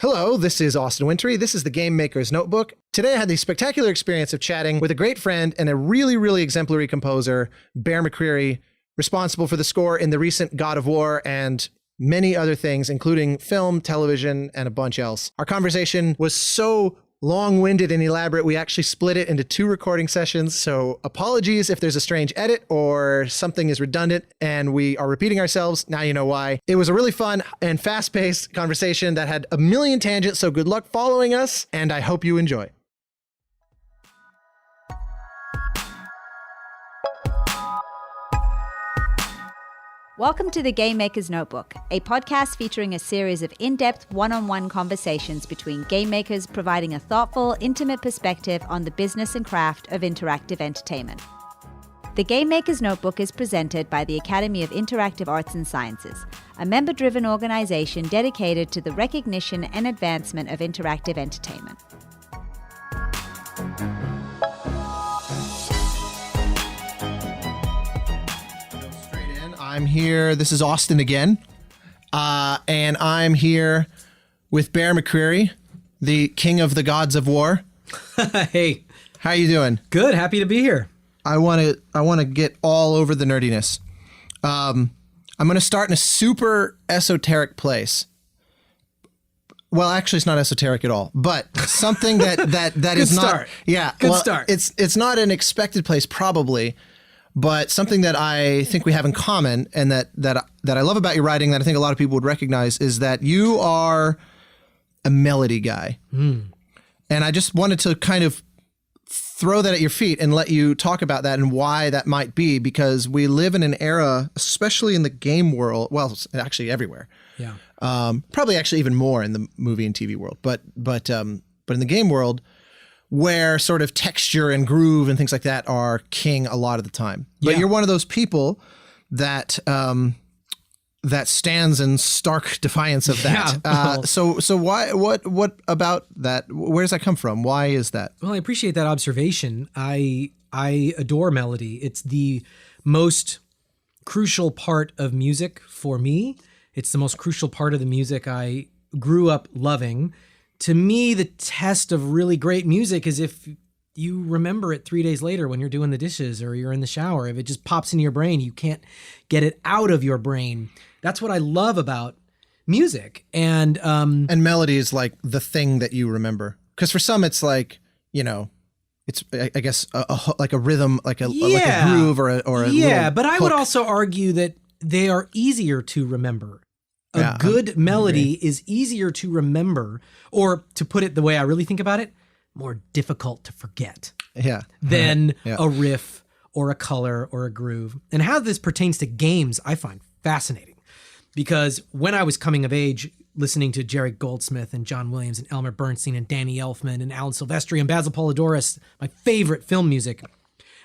Hello, this is Austin Wintory. This is the Game Maker's Notebook. Today I had the spectacular experience of chatting with a great friend and a really, really exemplary composer, Bear McCreary, responsible for the score in the recent God of War and many other things, including film, television, and a bunch else. Our conversation was so long-winded and elaborate, we actually split it into 2 recording sessions, so apologies if there's a strange edit or something is redundant and we are repeating ourselves. Now you know why. It was a really fun and fast-paced conversation that had a million tangents, so good luck following us, and I hope you enjoy. Welcome to the Game Maker's Notebook, a podcast featuring a series of in-depth one-on-one conversations between game makers providing a thoughtful, intimate perspective on the business and craft of interactive entertainment. The Game Maker's Notebook is presented by the Academy of Interactive Arts and Sciences, a member-driven organization dedicated to the recognition and advancement of interactive entertainment. I'm here. This is Austin again. And I'm here with Bear McCreary, the king of the gods of war. Hey. How you doing? Good. Happy to be here. I want to get all over the nerdiness. I'm going to start in a super esoteric place. Well, actually, it's not esoteric at all, but something that is not. Start. Yeah. Good well, start. It's not an expected place, probably. But something that I think we have in common and that I love about your writing that I think a lot of people would recognize is that you are a melody guy. And I just wanted to kind of throw that at your feet and let you talk about that and why that might be, because we live in an era, especially in the game world, well, actually everywhere. Yeah. Probably actually even more in the movie and TV world, but in the game world, where sort of texture and groove and things like that are king a lot of the time. But Yeah. you're one of those people that that stands in stark defiance of that. Yeah. So why? What about that? Where does that come from? Why is that? Well, I appreciate that observation. I adore melody. It's the most crucial part of music for me. It's the most crucial part of the music I grew up loving. To me, the test of really great music is if you remember it 3 days later when you're doing the dishes or you're in the shower. If it just pops into your brain, you can't get it out of your brain. That's what I love about music. And melody is like the thing that you remember. Because for some, it's like, it's I guess like a rhythm, like a groove or a yeah. But I would hook. also argue that they are easier to remember. A good melody is easier to remember, or to put it the way I really think about it, more difficult to forget than a riff or a color or a groove. And how this pertains to games, I find fascinating. Because when I was coming of age, listening to Jerry Goldsmith and John Williams and Elmer Bernstein and Danny Elfman and Alan Silvestri and Basil Polidorus, my favorite film music, I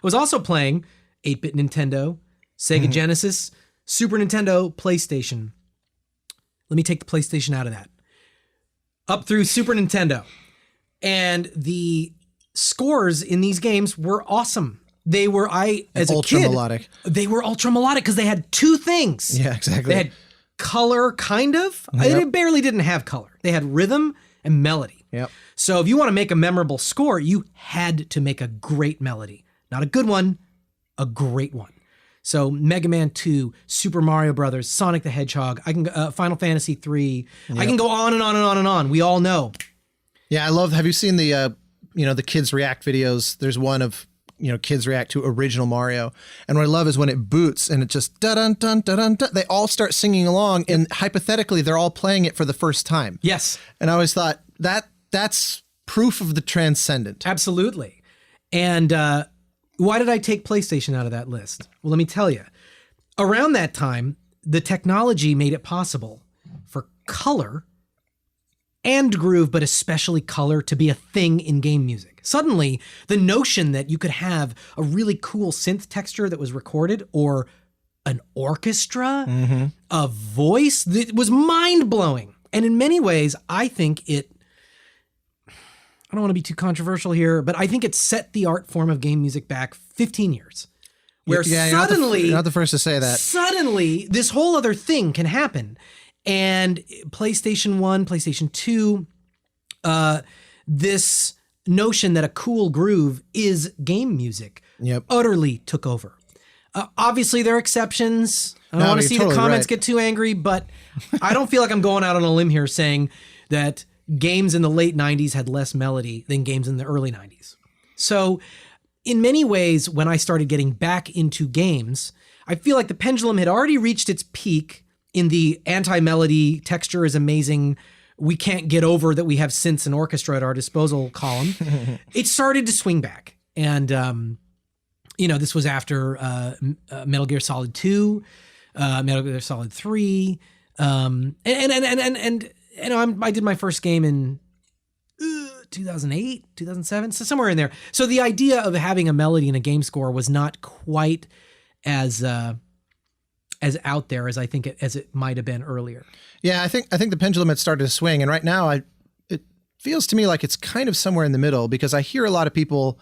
was also playing 8-bit Nintendo, Sega Genesis, Super Nintendo, PlayStation. Let me take the PlayStation out of that. Up through Super Nintendo. And the scores in these games were awesome. They were, as a kid, melodic. They were ultra melodic because they had 2 things. Yeah, exactly. They had color, kind of. They barely didn't have color. They had rhythm and melody. Yep. So if you want to make a memorable score, you had to make a great melody. Not a good one, a great one. So Megaman 2, Super Mario Brothers, Sonic the Hedgehog, I can Final Fantasy 3. I can go on and on and on and on. We all know. Yeah, I love. Have you seen the the kids react videos? There's one of kids react to original Mario, and what I love is when it boots and it just da dun dun da dun dun. They all start singing along, and hypothetically, they're all playing it for the first time. Yes, and I always thought that's proof of the transcendent. Absolutely, and. Why did I take PlayStation out of that list? Well, let me tell you. Around that time, the technology made it possible for color and groove, but especially color, to be a thing in game music. Suddenly, the notion that you could have a really cool synth texture that was recorded, or an orchestra, a voice, that was mind-blowing. And in many ways, I think it I don't want to be too controversial here, but I think it set the art form of game music back 15 years. Where suddenly... You're not the first to say that. Suddenly, this whole other thing can happen. And PlayStation 1, PlayStation 2, this notion that a cool groove is game music utterly took over. Obviously, there are exceptions. I don't want to see the comments get too angry, but I don't feel like I'm going out on a limb here saying that games in the late 90s had less melody than games in the early 90s. So in many ways, when I started getting back into games, I feel like the pendulum had already reached its peak in the anti-melody, texture is amazing, we can't get over that we have synths and orchestra at our disposal column. It started to swing back. And, this was after Metal Gear Solid 2, Metal Gear Solid 3. I did my first game in 2008, 2007, so somewhere in there. So the idea of having a melody in a game score was not quite as out there as I think as it might have been earlier. Yeah, I think the pendulum had started to swing, and right now it feels to me like it's kind of somewhere in the middle, because I hear a lot of people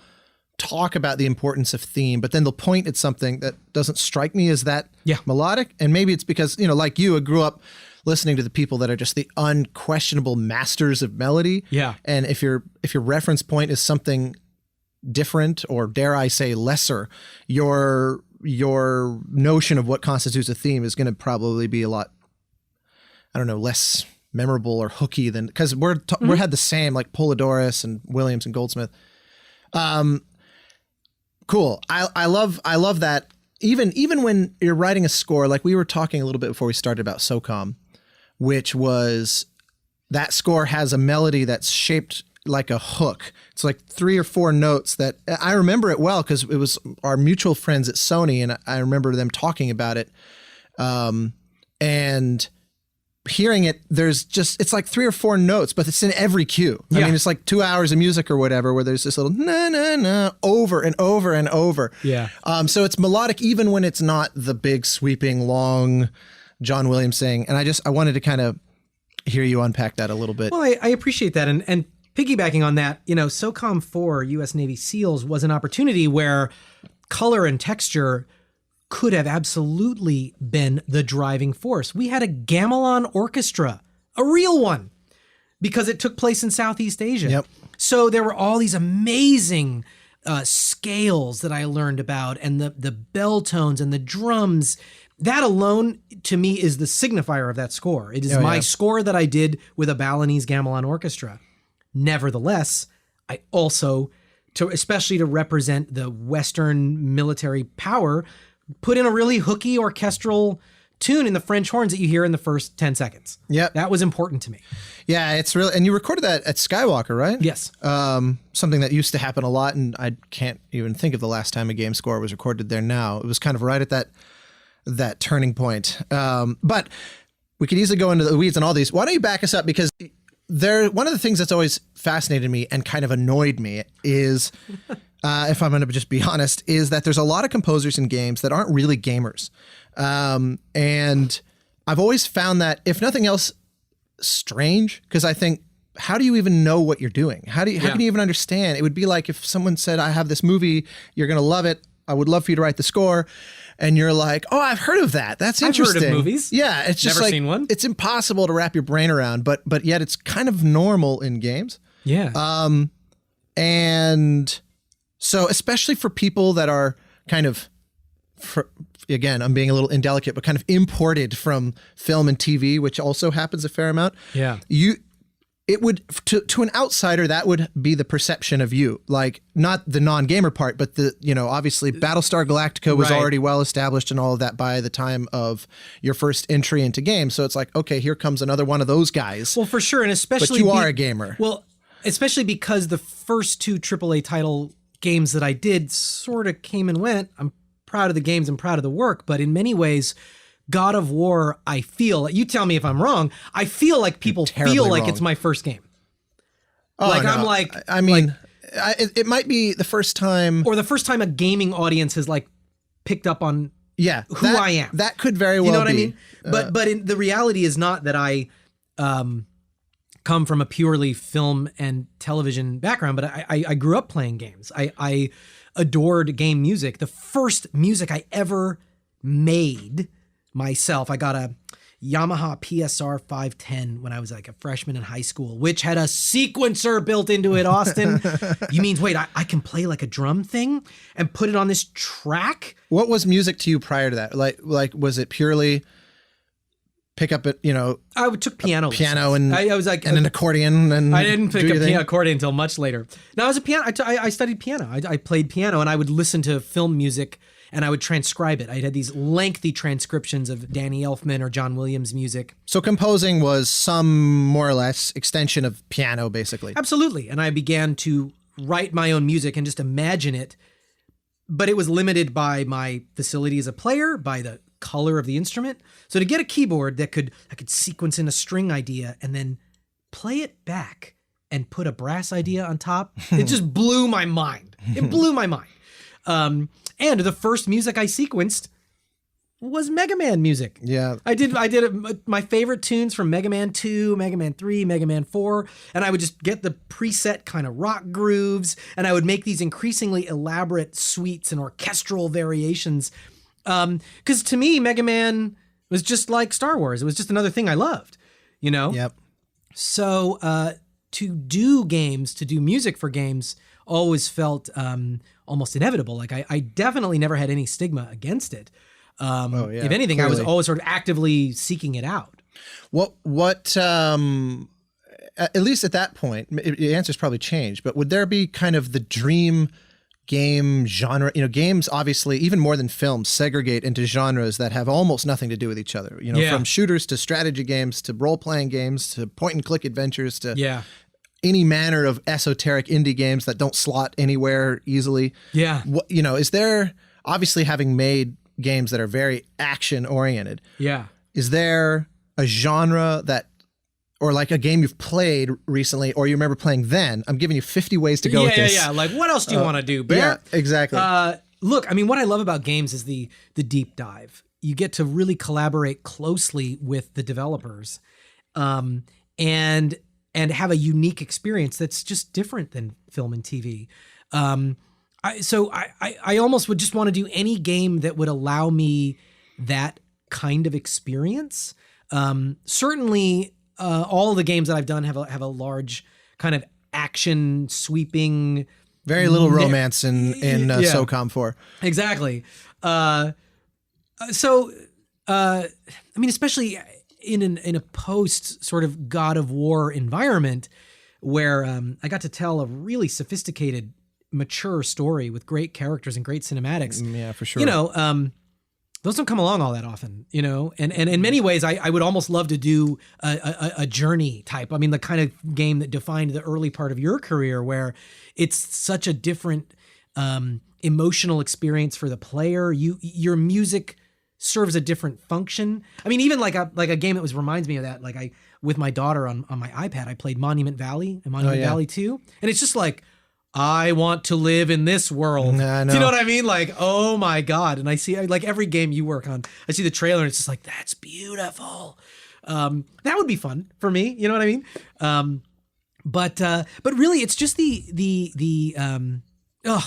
talk about the importance of theme, but then they'll point at something that doesn't strike me as that melodic. And maybe it's because, like you, I grew up listening to the people that are just the unquestionable masters of melody. Yeah. And if your reference point is something different, or dare I say lesser, your notion of what constitutes a theme is going to probably be a lot, I don't know, less memorable or hooky than, because we had the same, like Polydorus and Williams and Goldsmith. Cool. I love that. Even when you're writing a score, like we were talking a little bit before we started about SOCOM, which was that score has a melody that's shaped like a hook. It's like 3 or 4 notes that I remember it well because it was our mutual friends at Sony, and I remember them talking about it. And hearing it, it's like 3 or 4 notes, but it's in every cue. I mean, it's like 2 hours of music or whatever, where there's this little na na na over and over and over. Yeah. So it's melodic even when it's not the big sweeping long John Williams thing. And I wanted to kind of hear you unpack that a little bit. Well, I appreciate that. And piggybacking on that, SOCOM 4 U.S. Navy SEALs was an opportunity where color and texture could have absolutely been the driving force. We had a gamelan orchestra, a real one, because it took place in Southeast Asia. Yep. So there were all these amazing scales that I learned about, and the bell tones and the drums. That alone, to me, is the signifier of that score. It is my score that I did with a Balinese gamelan orchestra. Nevertheless, I also, especially to represent the Western military power, put in a really hooky orchestral tune in the French horns that you hear in the first 10 seconds. Yeah. That was important to me. Yeah, it's really, and you recorded that at Skywalker, right? Yes. Something that used to happen a lot, and I can't even think of the last time a game score was recorded there now. It was kind of right at that turning point. But we could easily go into the weeds on all these. Why don't you back us up? Because one of the things that's always fascinated me and kind of annoyed me is, if I'm going to just be honest, is that there's a lot of composers in games that aren't really gamers. And I've always found that, if nothing else, strange, because I think, how do you even know what you're doing? How can you even understand? It would be like if someone said, I have this movie, you're going to love it, I would love for you to write the score. And you're like, oh, I've heard of that. That's interesting. I've heard of movies. Yeah, it's just never seen one. It's impossible to wrap your brain around, but yet it's kind of normal in games. Yeah. And so, especially for people that are kind of, again, I'm being a little indelicate, but kind of imported from film and TV, which also happens a fair amount. Yeah. It would, to an outsider, that would be the perception of you, like not the non-gamer part, but obviously Battlestar Galactica was already well established and all of that by the time of your first entry into games. So it's like, okay, here comes another one of those guys. Well, for sure. And especially, but you are a gamer. Well, especially because the first 2 AAA title games that I did sort of came and went. I'm proud of the games and proud of the work, but in many ways, God of War, I feel, you tell me if I'm wrong, I feel like people feel like wrong. It's my first game. Oh, like, no. I'm like, I mean, it might be the first time, or the first time a gaming audience has like picked up on who I am. That could very well be. You know what I mean? But the reality is not that I come from a purely film and television background, but I grew up playing games. I adored game music. The first music I ever made myself, I got Yamaha PSR 510 when I was like a freshman in high school, which had a sequencer built into it, Austin. You mean, wait, I can play like a drum thing and put it on this track? What was music to you prior to that? Like was it purely pick up it, I took piano and I was like, and an accordion, and I didn't pick up accordion until much later. No, I was a piano. I studied piano. I played piano, and I would listen to film music and I would transcribe it. I had these lengthy transcriptions of Danny Elfman or John Williams music. So composing was some more or less extension of piano, basically. Absolutely. And I began to write my own music and just imagine it, but it was limited by my facility as a player, by the color of the instrument. So to get a keyboard that I could sequence in a string idea and then play it back and put a brass idea on top, it just blew my mind. It blew my mind. And the first music I sequenced was Megaman music. Yeah. I did my favorite tunes from Megaman 2, Megaman 3, Megaman 4, and I would just get the preset kind of rock grooves, and I would make these increasingly elaborate suites and orchestral variations. Because to me, Megaman was just like Star Wars. It was just another thing I loved, Yep. So to do music for games always felt almost inevitable. Like I definitely never had any stigma against it. If anything, clearly. I was always sort of actively seeking it out. What at least at that point, the answer's probably changed, but would there be kind of the dream game genre? Games obviously, even more than films, segregate into genres that have almost nothing to do with each other. From shooters to strategy games to role-playing games to point-and-click adventures to any manner of esoteric indie games that don't slot anywhere easily. Yeah. Is there, obviously having made games that are very action-oriented, is there a genre or like a game you've played recently or you remember playing then? I'm giving you 50 ways to go with this. Yeah. Like, what else do you want to do, Bear? Yeah, exactly. Look, I mean, what I love about games is the deep dive. You get to really collaborate closely with the developers, and have a unique experience that's just different than film and TV. I almost would just want to do any game that would allow me that kind of experience. Certainly, all the games that I've done have a large kind of action sweeping. Very little romance in SOCOM 4. Exactly. I mean, especially in a post sort of God of War environment where I got to tell a really sophisticated, mature story with great characters and great cinematics. Yeah, for sure. Those don't come along all that often, and in many ways, I would almost love to do a journey type. I mean, the kind of game that defined the early part of your career where it's such a different emotional experience for the player. Your music serves a different function. I mean, even like a game that reminds me of that, like with my daughter on my iPad, I played Monument Valley and Monument Valley 2. And it's just like, I want to live in this world. Nah, do you know what I mean? Like, oh my God. And I see like every game you work on, I see the trailer and it's just like, that's beautiful. That would be fun for me. You know what I mean? But really it's just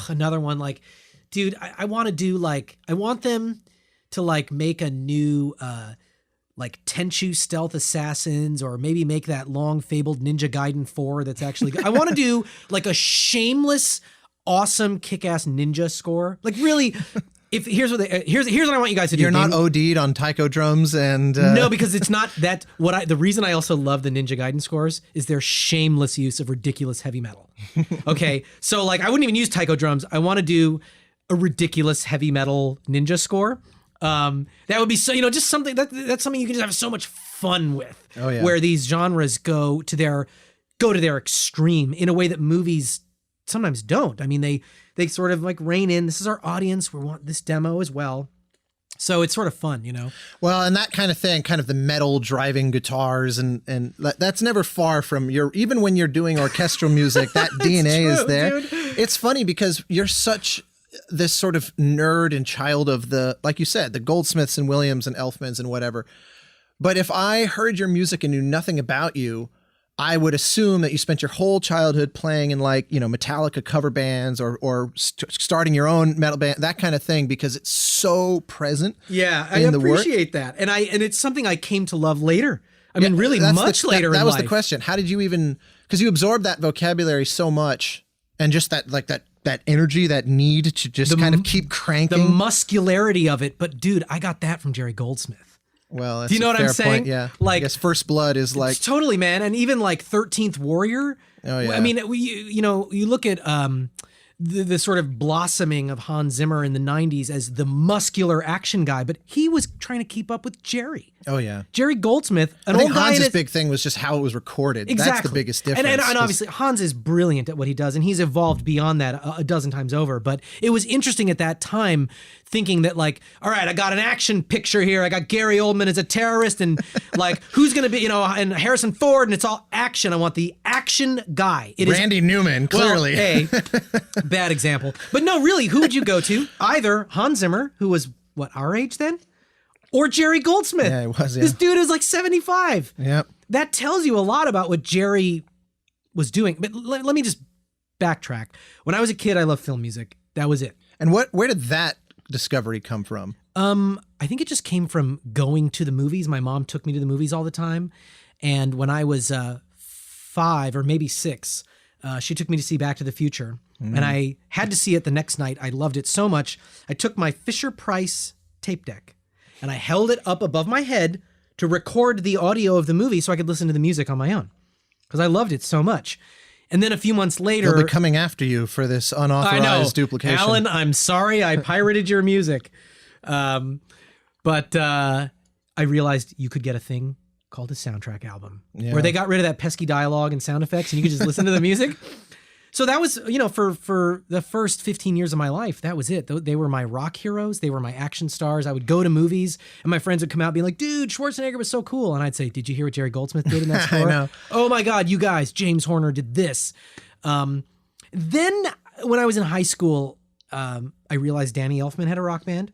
another one. Like, dude, I want to do I want them to make a new, Tenchu Stealth Assassins, or maybe make that long fabled Ninja Gaiden 4 that's actually good. I want to do a shameless, awesome, kick-ass ninja score. Like really, here's what I want you guys to do. You're not OD'd on taiko drums and no, because it's not that. The reason I also love the Ninja Gaiden scores is their shameless use of ridiculous heavy metal. Okay, so I wouldn't even use taiko drums. I want to do a ridiculous heavy metal ninja score. That would be so, just something that's something you can just have so much fun with. Oh, yeah. Where these genres go to their extreme in a way that movies sometimes don't. I mean, they sort of rein in. This is our audience. We want this demo as well. So it's sort of fun, Well, and that kind of thing, kind of the metal driving guitars and that's never far from even when you're doing orchestral music, that DNA is there. Dude. It's funny because you're such this sort of nerd and child of the, like you said, the Goldsmiths and Williams and Elfmans and whatever. But if I heard your music and knew nothing about you, I would assume that you spent your whole childhood playing in like, Metallica cover bands or starting your own metal band, that kind of thing, because it's so present. Yeah, I appreciate that. And it's something I came to love later. I mean, really much later in life. That was the question. How did you even, because you absorbed that vocabulary so much and just that energy, that need to just kind of keep cranking. The muscularity of it. But dude, I got that from Jerry Goldsmith. Well, that's do you know what I'm saying? Point, yeah. Like, I guess First Blood is like totally, man, and even like 13th Warrior. Oh yeah. I mean, you look at the sort of blossoming of Hans Zimmer in the 90s as the muscular action guy, but he was trying to keep up with Jerry. Oh yeah. Jerry Goldsmith, I think Hans's big thing was just how it was recorded. Exactly. That's the biggest difference. And obviously Hans is brilliant at what he does, and he's evolved beyond that a dozen times over. But it was interesting at that time thinking that like, all right, I got an action picture here. I got Gary Oldman as a terrorist, and like who's going to be, and Harrison Ford, and it's all action. I want the action guy. It Randy Newman, clearly. Well, bad example. But no, really, who would you go to? Either Hans Zimmer, who was what, our age then? Or Jerry Goldsmith. Yeah, it was, yeah. This dude is like 75. Yep. That tells you a lot about what Jerry was doing. But let me just backtrack. When I was a kid, I loved film music. That was it. And where did that discovery come from? I think it just came from going to the movies. My mom took me to the movies all the time. And when I was 5 or maybe 6, she took me to see Back to the Future. And I had to see it the next night. I loved it so much. I took my Fisher-Price tape deck and I held it up above my head to record the audio of the movie so I could listen to the music on my own, because I loved it so much. And then a few months later... They'll be coming after you for this unauthorized duplication. Alan, I'm sorry I pirated your music. But I realized you could get a thing called a soundtrack album, where they got rid of that pesky dialogue and sound effects and you could just listen to the music. So that was, for the first 15 years of my life, that was it. They were my rock heroes. They were my action stars. I would go to movies and my friends would come out being like, dude, Schwarzenegger was so cool. And I'd say, did you hear what Jerry Goldsmith did in that score? I know. Oh my God, you guys, James Horner did this. Then when I was in high school, I realized Danny Elfman had a rock band.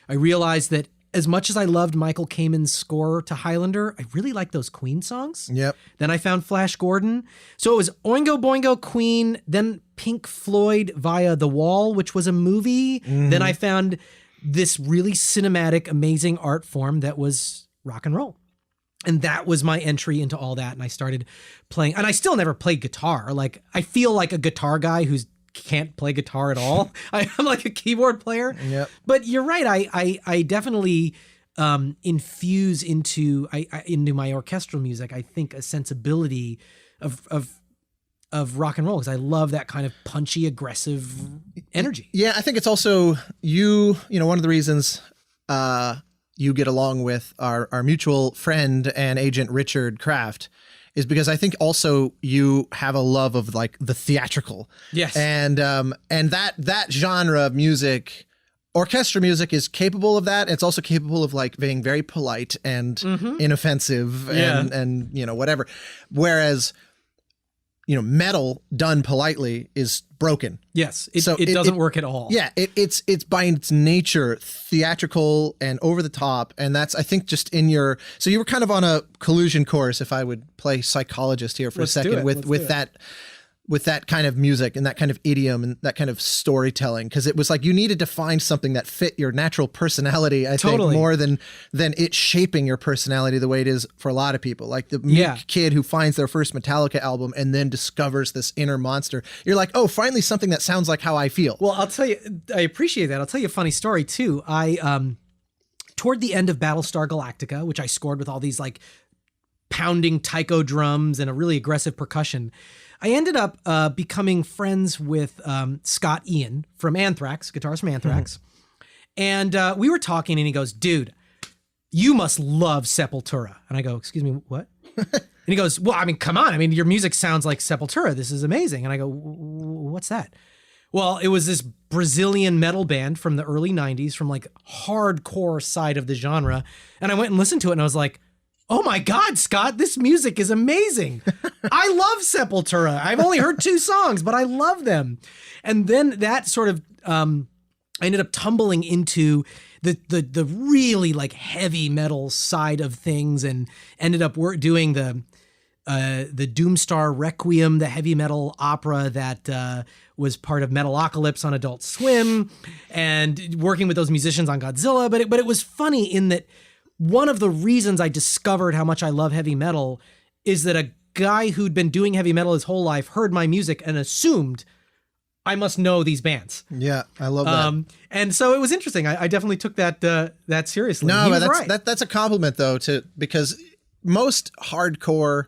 I realized that as much as I loved Michael Kamen's score to Highlander, I really liked those Queen songs. Yep. Then I found Flash Gordon. So it was Oingo Boingo, Queen, then Pink Floyd via The Wall, which was a movie. Then I found this really cinematic, amazing art form that was rock and roll. And that was my entry into all that. And I started playing, and I still never played guitar. Like, I feel like a guitar guy who's can't play guitar at all. I'm like a keyboard player. Yep. But you're right. I definitely infuse into my orchestral music, I think, a sensibility of rock and roll, because I love that kind of punchy, aggressive energy. Yeah, I think it's also one of the reasons you get along with our mutual friend and agent Richard Kraft is because I think also you have a love of like the theatrical. Yes. And that genre of music, orchestra music, is capable of that. It's also capable of like being very polite and inoffensive and whatever. Whereas, metal done politely is broken. Yes. It doesn't work at all. Yeah. It's by its nature theatrical and over the top. And that's, I think, just in your, so you were kind of on a collusion course, if I would play psychologist here for a second, with that kind of music and that kind of idiom and that kind of storytelling. Cause it was like, you needed to find something that fit your natural personality, I think, more than it shaping your personality the way it is for a lot of people. Like the meek kid who finds their first Metallica album and then discovers this inner monster. You're like, oh, finally something that sounds like how I feel. Well, I'll tell you, I appreciate that. I'll tell you a funny story too. I, toward the end of Battlestar Galactica, which I scored with all these like pounding taiko drums and a really aggressive percussion, I ended up becoming friends with Scott Ian from Anthrax, guitarist from Anthrax. And we were talking and he goes, dude, you must love Sepultura. And I go, excuse me, what? And he goes, well, I mean, come on. I mean, your music sounds like Sepultura. This is amazing. And I go, what's that? Well, it was this Brazilian metal band from the early 90s, from like hardcore side of the genre. And I went and listened to it and I was like, oh my God, Scott, this music is amazing. I love Sepultura. I've only heard 2 songs, but I love them. And then that sort of, I ended up tumbling into the really like heavy metal side of things and ended up doing the Doomstar Requiem, the heavy metal opera that was part of Metalocalypse on Adult Swim, and working with those musicians on Godzilla. But it was funny in that one of the reasons I discovered how much I love heavy metal is that a guy who'd been doing heavy metal his whole life heard my music and assumed I must know these bands. Yeah, I love that. And so it was interesting. I definitely took that seriously. No, but right. that's a compliment though, because most hardcore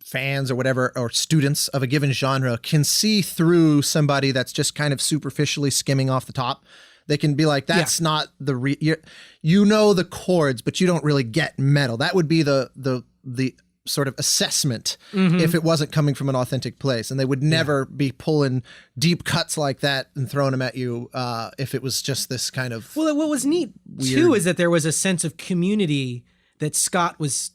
fans or whatever, or students of a given genre can see through somebody that's just kind of superficially skimming off the top. They can be like, that's not the you know the chords, but you don't really get metal. That would be the sort of assessment if it wasn't coming from an authentic place, and they would never be pulling deep cuts like that and throwing them at you if it was just this kind of what was neat too is that there was a sense of community that Scott was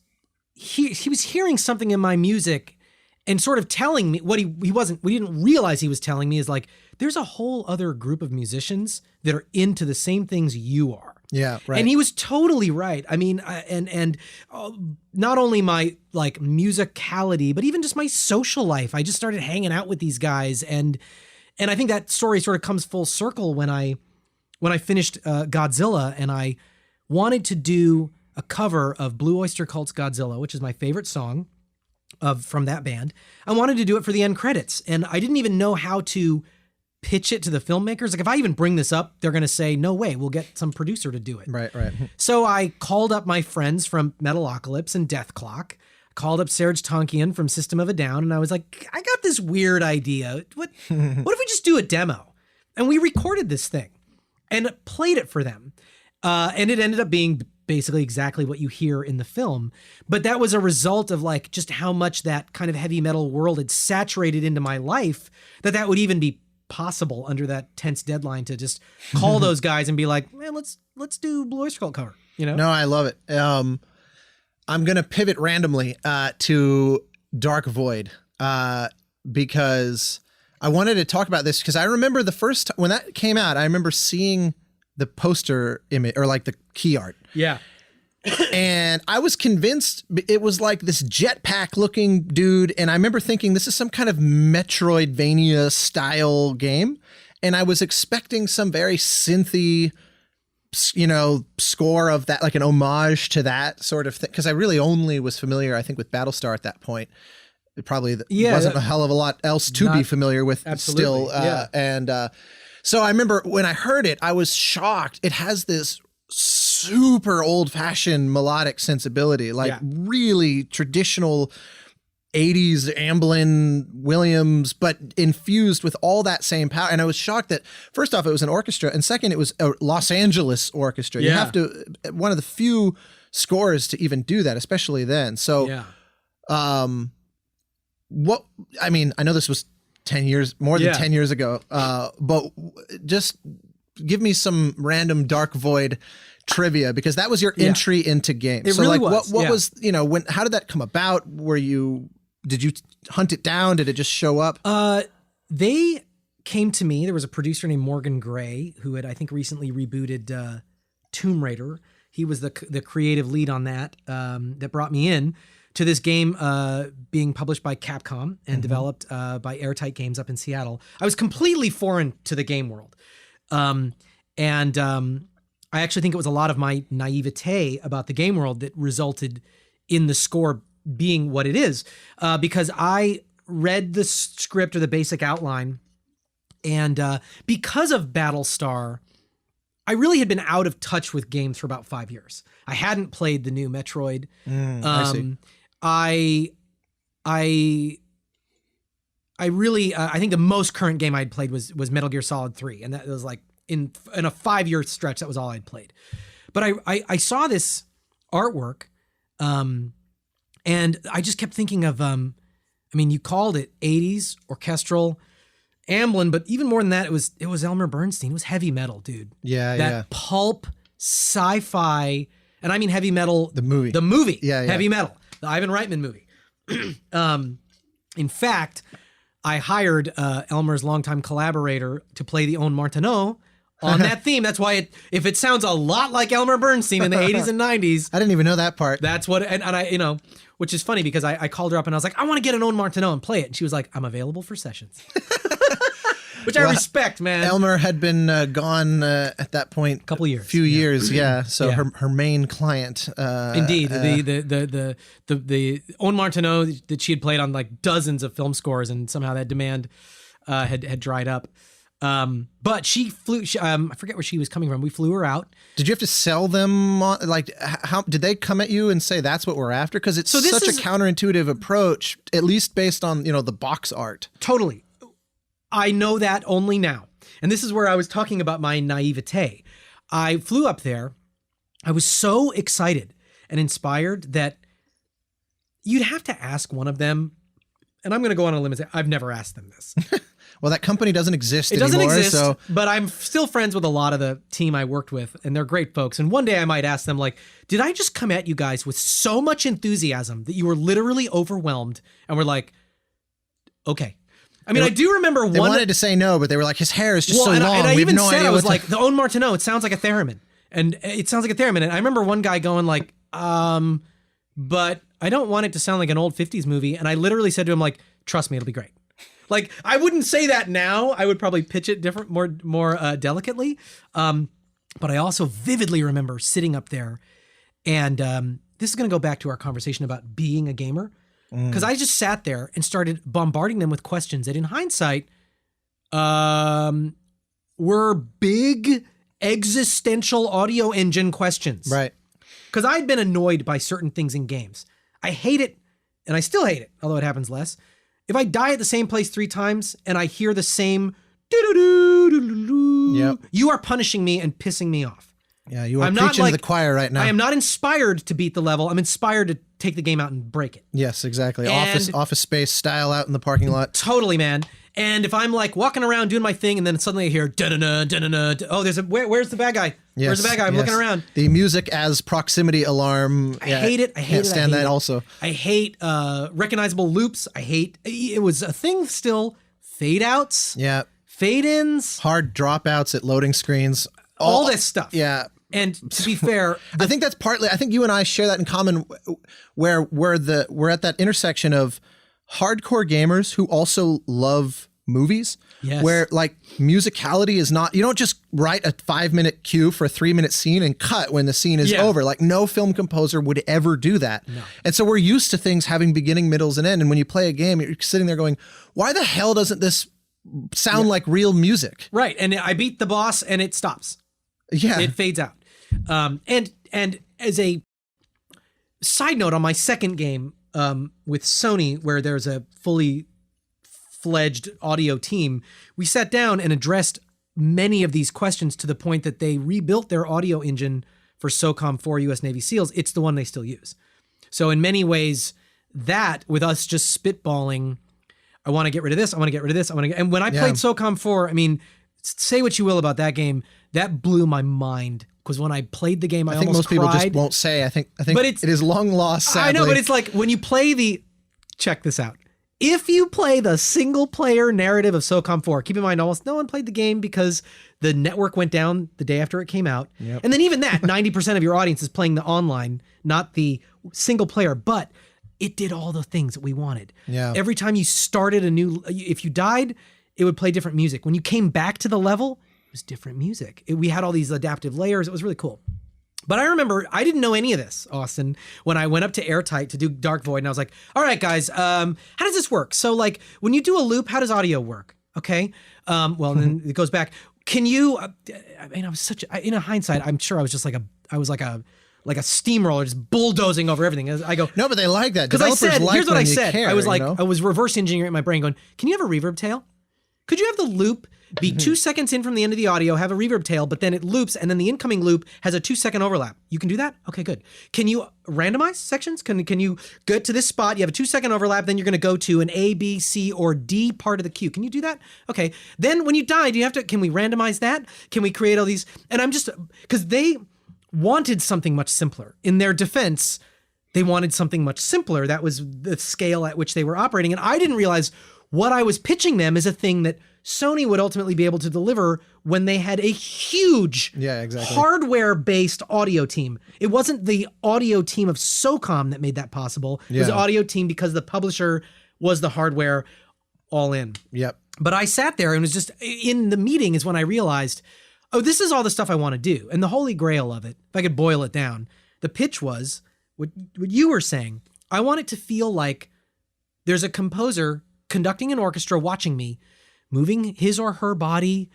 he was hearing something in my music and sort of telling me what we didn't realize he was telling me is like, there's a whole other group of musicians that are into the same things you are. Yeah, right. And he was totally right. I mean, and not only my like musicality, but even just my social life. I just started hanging out with these guys, and I think that story sort of comes full circle when I finished Godzilla, and I wanted to do a cover of Blue Oyster Cult's Godzilla, which is my favorite song from that band. I wanted to do it for the end credits, and I didn't even know how to pitch it to the filmmakers. Like, if I even bring this up, they're going to say, no way, we'll get some producer to do it. Right. So I called up my friends from Metalocalypse and Death Clock, called up Serge Tonkian from System of a Down, and I was like, I got this weird idea. What if we just do a demo? And we recorded this thing and played it for them. And it ended up being basically exactly what you hear in the film. But that was a result of like just how much that kind of heavy metal world had saturated into my life, that would even be possible under that tense deadline to just call those guys and be like, man, let's do Blue Oyster Cult cover, you know? No, I love it. I'm going to pivot randomly to Dark Void because I wanted to talk about this because I remember the first time when that came out, I remember seeing the poster image or like the key art. Yeah. And I was convinced it was like this jetpack looking dude. And I remember thinking this is some kind of Metroidvania style game. And I was expecting some very synthy, score of that, like an homage to that sort of thing. Cause I really only was familiar, I think, with Battlestar at that point. It probably wasn't a hell of a lot else to be familiar with still. So I remember when I heard it, I was shocked. It has this super old-fashioned melodic sensibility, like really traditional 80s Amblin Williams, but infused with all that same power. And I was shocked that, first off, it was an orchestra, and second, it was a Los Angeles orchestra. You have to, one of the few scores to even do that, especially then. So, I know this was 10 years, more than 10 years ago, but just give me some random Dark Void trivia, because that was your entry into games. It really was. What was, how did that come about? Did you hunt it down? Did it just show up? They came to me. There was a producer named Morgan Gray who had, I think, recently rebooted Tomb Raider. He was the creative lead on that, that brought me in to this game being published by Capcom and developed by Airtight Games up in Seattle. I was completely foreign to the game world. I actually think it was a lot of my naivete about the game world that resulted in the score being what it is, because I read the script or the basic outline, and because of Battlestar, I really had been out of touch with games for about 5 years. I hadn't played the new Metroid. I see. I really, I think the most current game I'd played was Metal Gear Solid 3. And that was like in a 5-year stretch, that was all I'd played. But I saw this artwork, and I just kept thinking of, you called it 80s orchestral Amblin, but even more than that, it was Elmer Bernstein. It was heavy metal, dude. That pulp sci-fi, and I mean heavy metal. The movie. Heavy metal. The Ivan Reitman movie. In fact, I hired Elmer's longtime collaborator to play the Own Martineau on that theme. That's why if it sounds a lot like Elmer Bernstein in the 80s and 90s. I didn't even know that part. That's what, and I, which is funny because I called her up and I was like, I want to get an Owen Martineau and play it. And she was like, I'm available for sessions. Which I respect, man. Elmer had been gone at that point. A couple years. Few years, yeah. So her main client. Indeed. The Owen Martineau that she had played on like dozens of film scores, and somehow that demand had dried up. But she flew, I forget where she was coming from. We flew her out. Did you have to sell them? How did they come at you and say that's what we're after? Because it's such a counterintuitive approach, at least based on, the box art. Totally. I know that only now. And this is where I was talking about my naivete. I flew up there. I was so excited and inspired that you'd have to ask one of them. And I'm going to go on a limb and say, I've never asked them this. Well, that company doesn't exist anymore. It doesn't exist, so. But I'm still friends with a lot of the team I worked with, and they're great folks. And one day I might ask them, like, did I just come at you guys with so much enthusiasm that you were literally overwhelmed and were like, okay. I mean, I do remember they wanted to say no, but they were like, his hair is just so long. And I we even have no said, idea I was like, the Owen Martineau, it sounds like a theremin. And it sounds like a theremin. And I remember one guy going like, but I don't want it to sound like an old 50s movie. And I literally said to him, like, trust me, it'll be great. Like, I wouldn't say that now. I would probably pitch it different, more delicately. But I also vividly remember sitting up there, and this is going to go back to our conversation about being a gamer. Because I just sat there and started bombarding them with questions that in hindsight were big existential audio engine questions. Right. Because I'd been annoyed by certain things in games. I hate it, and I still hate it, although it happens less. If I die at the same place 3 times and I hear the same yep. You are punishing me and pissing me off. Yeah, you are preaching to the choir right now. I am not inspired to beat the level. I'm inspired to take the game out and break it. Yes, exactly. Office space style out in the parking lot. Totally, man. And if I'm like walking around doing my thing and then suddenly I hear da-da-da, da-da-da, oh, where's the bad guy? Yes, where's the bad guy? I'm looking around. The music as proximity alarm. I hate it. I can't stand that also. I hate recognizable loops. It was a thing still. Fade outs. Yeah. Fade ins. Hard dropouts at loading screens. All this stuff. Yeah. And to be fair, I think that's partly, I think you and I share that in common, where we're at that intersection of hardcore gamers who also love movies. Yes. Where like musicality is not, you don't just write a 5-minute cue for a 3-minute scene and cut when the scene is over. Like no film composer would ever do that. No. And so we're used to things having beginning, middles, and end. And when you play a game, you're sitting there going, why the hell doesn't this sound like real music? Right. And I beat the boss and it stops. Yeah. It fades out. And as a side note, on my second game with Sony, where there's a fully fledged audio team, we sat down and addressed many of these questions to the point that they rebuilt their audio engine for SOCOM 4 U.S. Navy SEALs. It's the one they still use. So in many ways, that with us just spitballing, I want to get rid of this, I want to get rid of this, and when I played SOCOM 4, I mean, say what you will about that game, that blew my mind. Because when I played the game, I think almost most people cried. just won't say. I think but it is long lost, sadly. I know, but it's like when you play check this out. If you play the single player narrative of SOCOM 4, keep in mind almost no one played the game because the network went down the day after it came out. Yep. And then even that, 90% of your audience is playing the online, not the single player, but it did all the things that we wanted. Yeah. Every time you started if you died, it would play different music. When you came back to the level, was different music. We had all these adaptive layers. It was really cool. But I remember I didn't know any of this, Austin, when I went up to Airtight to do Dark Void, and I was like, all right, guys, how does this work? So like when you do a loop, how does audio work? Okay. Well, and then it goes back. Can you, I mean, I was in hindsight, I'm sure I was like a steamroller just bulldozing over everything. I go, no, but they like that. Because I said, here's what I said. Care, I was like, you know? I was reverse engineering in my brain going, can you have a reverb tail? Could you have the loop be 2 seconds in from the end of the audio, have a reverb tail, but then it loops, and then the incoming loop has a 2-second overlap? You can do that? Okay, good. Can you randomize sections? Can you get to this spot, you have a 2-second overlap, then you're going to go to an A, B, C, or D part of the queue. Can you do that? Okay. Then when you die, can we randomize that? Can we create all these? And I'm just, because they wanted something much simpler. In their defense, they wanted something much simpler. That was the scale at which they were operating. And I didn't realize what I was pitching them is a thing that Sony would ultimately be able to deliver when they had a huge hardware-based audio team. It wasn't the audio team of SOCOM that made that possible. It was the audio team because the publisher was the hardware all in. Yep. But I sat there and was just, in the meeting is when I realized, oh, this is all the stuff I want to do. And the holy grail of it, if I could boil it down, the pitch was what you were saying. I want it to feel like there's a composer conducting an orchestra watching me, moving his or her body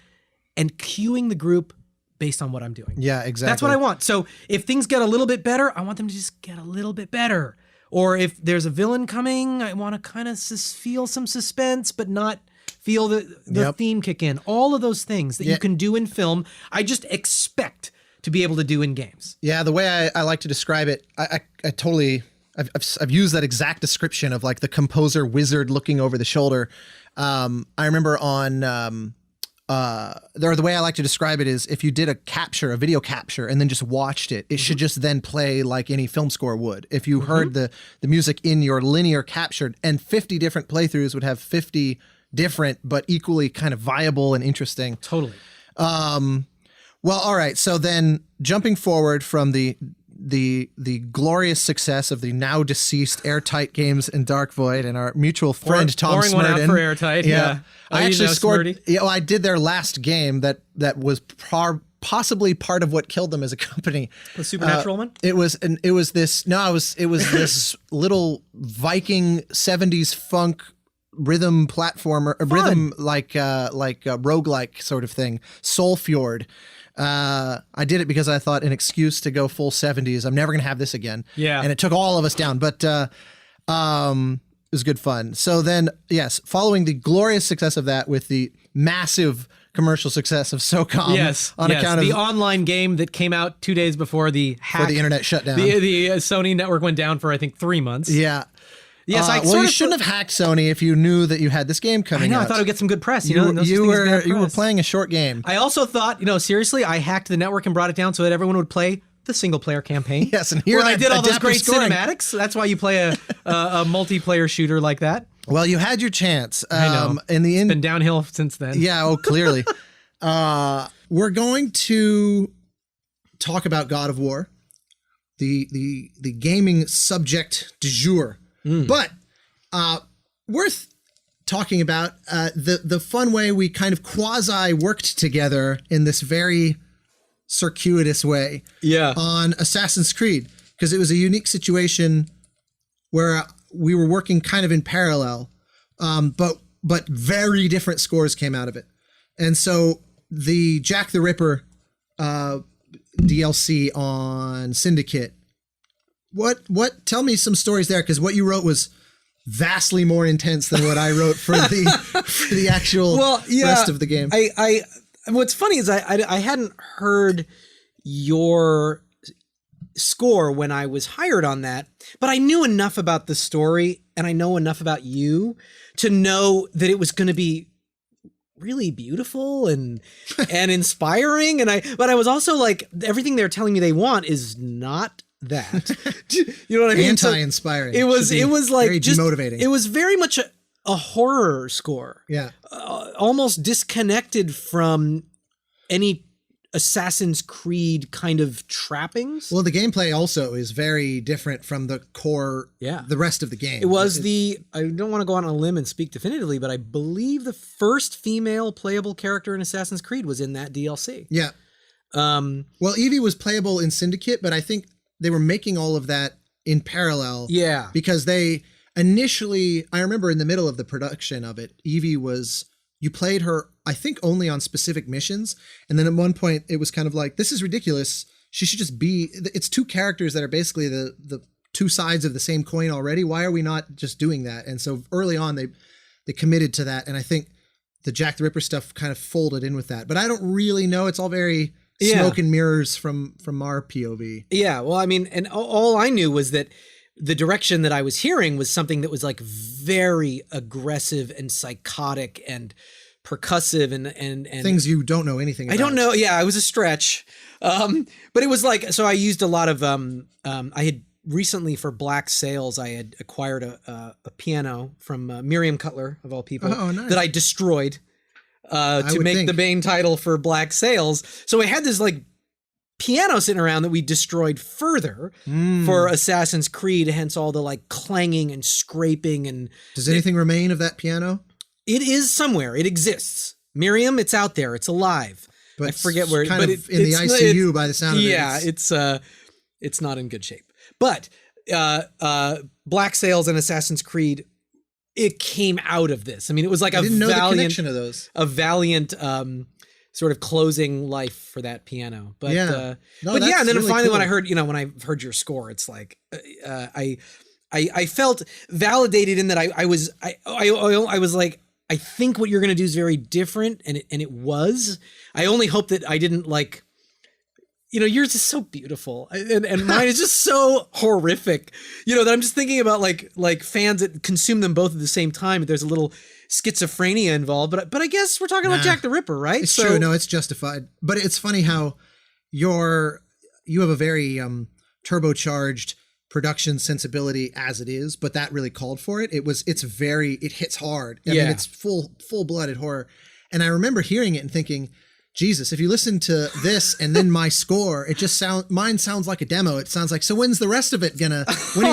and cueing the group based on what I'm doing. Yeah, exactly. That's what I want. So if things get a little bit better, I want them to just get a little bit better. Or if there's a villain coming, I want to kind of feel some suspense, but not feel the theme kick in. All of those things that you can do in film, I just expect to be able to do in games. Yeah, the way I like to describe it, I totally, I've used that exact description of like the composer wizard looking over the shoulder. I remember on, the way I like to describe it is if you did a video capture and then just watched it, it should just then play like any film score would. If you heard the music in your linear captured, and 50 different playthroughs would have 50 different but equally kind of viable and interesting. Totally. Well, all right. So then jumping forward from the glorious success of the now deceased Airtight Games and Dark Void and our mutual friend Tom Smurden. One out for Airtight. Yeah. I actually scored. Yeah, well, I did their last game that was possibly part of what killed them as a company. The Supernatural one? It was this little Viking 70s funk rhythm platformer, rhythm like roguelike sort of thing, Soulfjord. I did it because I thought an excuse to go full 70s. I'm never going to have this again. Yeah. And it took all of us down, but it was good fun. So then, yes, following the glorious success of that with the massive commercial success of SOCOM. On account of the online game that came out 2 days before the hack. For the internet shutdown. The Sony network went down for, I think, 3 months. Yeah. Yes, well, you shouldn't have hacked Sony if you knew that you had this game coming out. I thought it would get some good press. You were playing a short game. I also thought, seriously, I hacked the network and brought it down so that everyone would play the single player campaign. Yes, and here I did all those great cinematics. That's why you play a multiplayer shooter like that. Well, you had your chance. I know. It's been downhill since then. Yeah, clearly. We're going to talk about God of War, the gaming subject du jour. But worth talking about the fun way we kind of quasi worked together in this very circuitous way on Assassin's Creed, because it was a unique situation where we were working kind of in parallel, but very different scores came out of it. And so the Jack the Ripper DLC on Syndicate, tell me some stories there, because what you wrote was vastly more intense than what I wrote for the actual rest of the game. What's funny is I hadn't heard your score when I was hired on that, but I knew enough about the story and I know enough about you to know that it was going to be really beautiful and inspiring. But I was also like, everything they're telling me they want is not that. You know what I mean? Anti-inspiring. It was like very demotivating. It was very much a horror score. Yeah. Almost disconnected from any Assassin's Creed kind of trappings. Well, the gameplay also is very different from the core, the rest of the game. It was I don't want to go on a limb and speak definitively, but I believe the first female playable character in Assassin's Creed was in that DLC. Yeah. Well, Evie was playable in Syndicate, but I think they were making all of that in parallel. Yeah. Because they initially, I remember in the middle of the production of it, Evie you played her, I think, only on specific missions. And then at one point it was kind of like, this is ridiculous. She should just be, it's two characters that are basically the two sides of the same coin already. Why are we not just doing that? And so early on they committed to that. And I think the Jack the Ripper stuff kind of folded in with that, but I don't really know. It's all very smoke and mirrors from our POV. Yeah. Well, I mean, and all I knew was that the direction that I was hearing was something that was like very aggressive and psychotic and percussive and things you don't know anything about. I don't know. Yeah, it was a stretch. But it was like, so I used a lot of, I had recently for Black Sails, I had acquired a piano from Miriam Cutler of all people that I destroyed. to make the main title for Black Sails. So I had this like piano sitting around that we destroyed further for Assassin's Creed, hence all the like clanging and scraping. And does anything remain of that piano? It is somewhere. It exists. Miriam, it's out there. It's alive. But I forget where. Kind of in the ICU by the sound of it. Yeah, it's not in good shape. But Black Sails and Assassin's Creed, it came out of this. I mean, it was like I didn't know the connection of those. A valiant sort of closing life for that piano. But yeah, and then really finally cool. when I heard your score, it's like I felt validated in that I was like, I think what you're going to do is very different, and it was. I only hope that I didn't like, yours is so beautiful, and mine is just so horrific. That I'm just thinking about like fans that consume them both at the same time. There's a little schizophrenia involved, but I guess we're talking about Jack the Ripper, right? It's true. No, it's justified. But it's funny how you have a very turbocharged production sensibility as it is, but that really called for it. It hits hard. I mean, it's full-blooded horror. And I remember hearing it and thinking, Jesus, if you listen to this and then my score, mine sounds like a demo. It sounds like, so when's the rest of it when are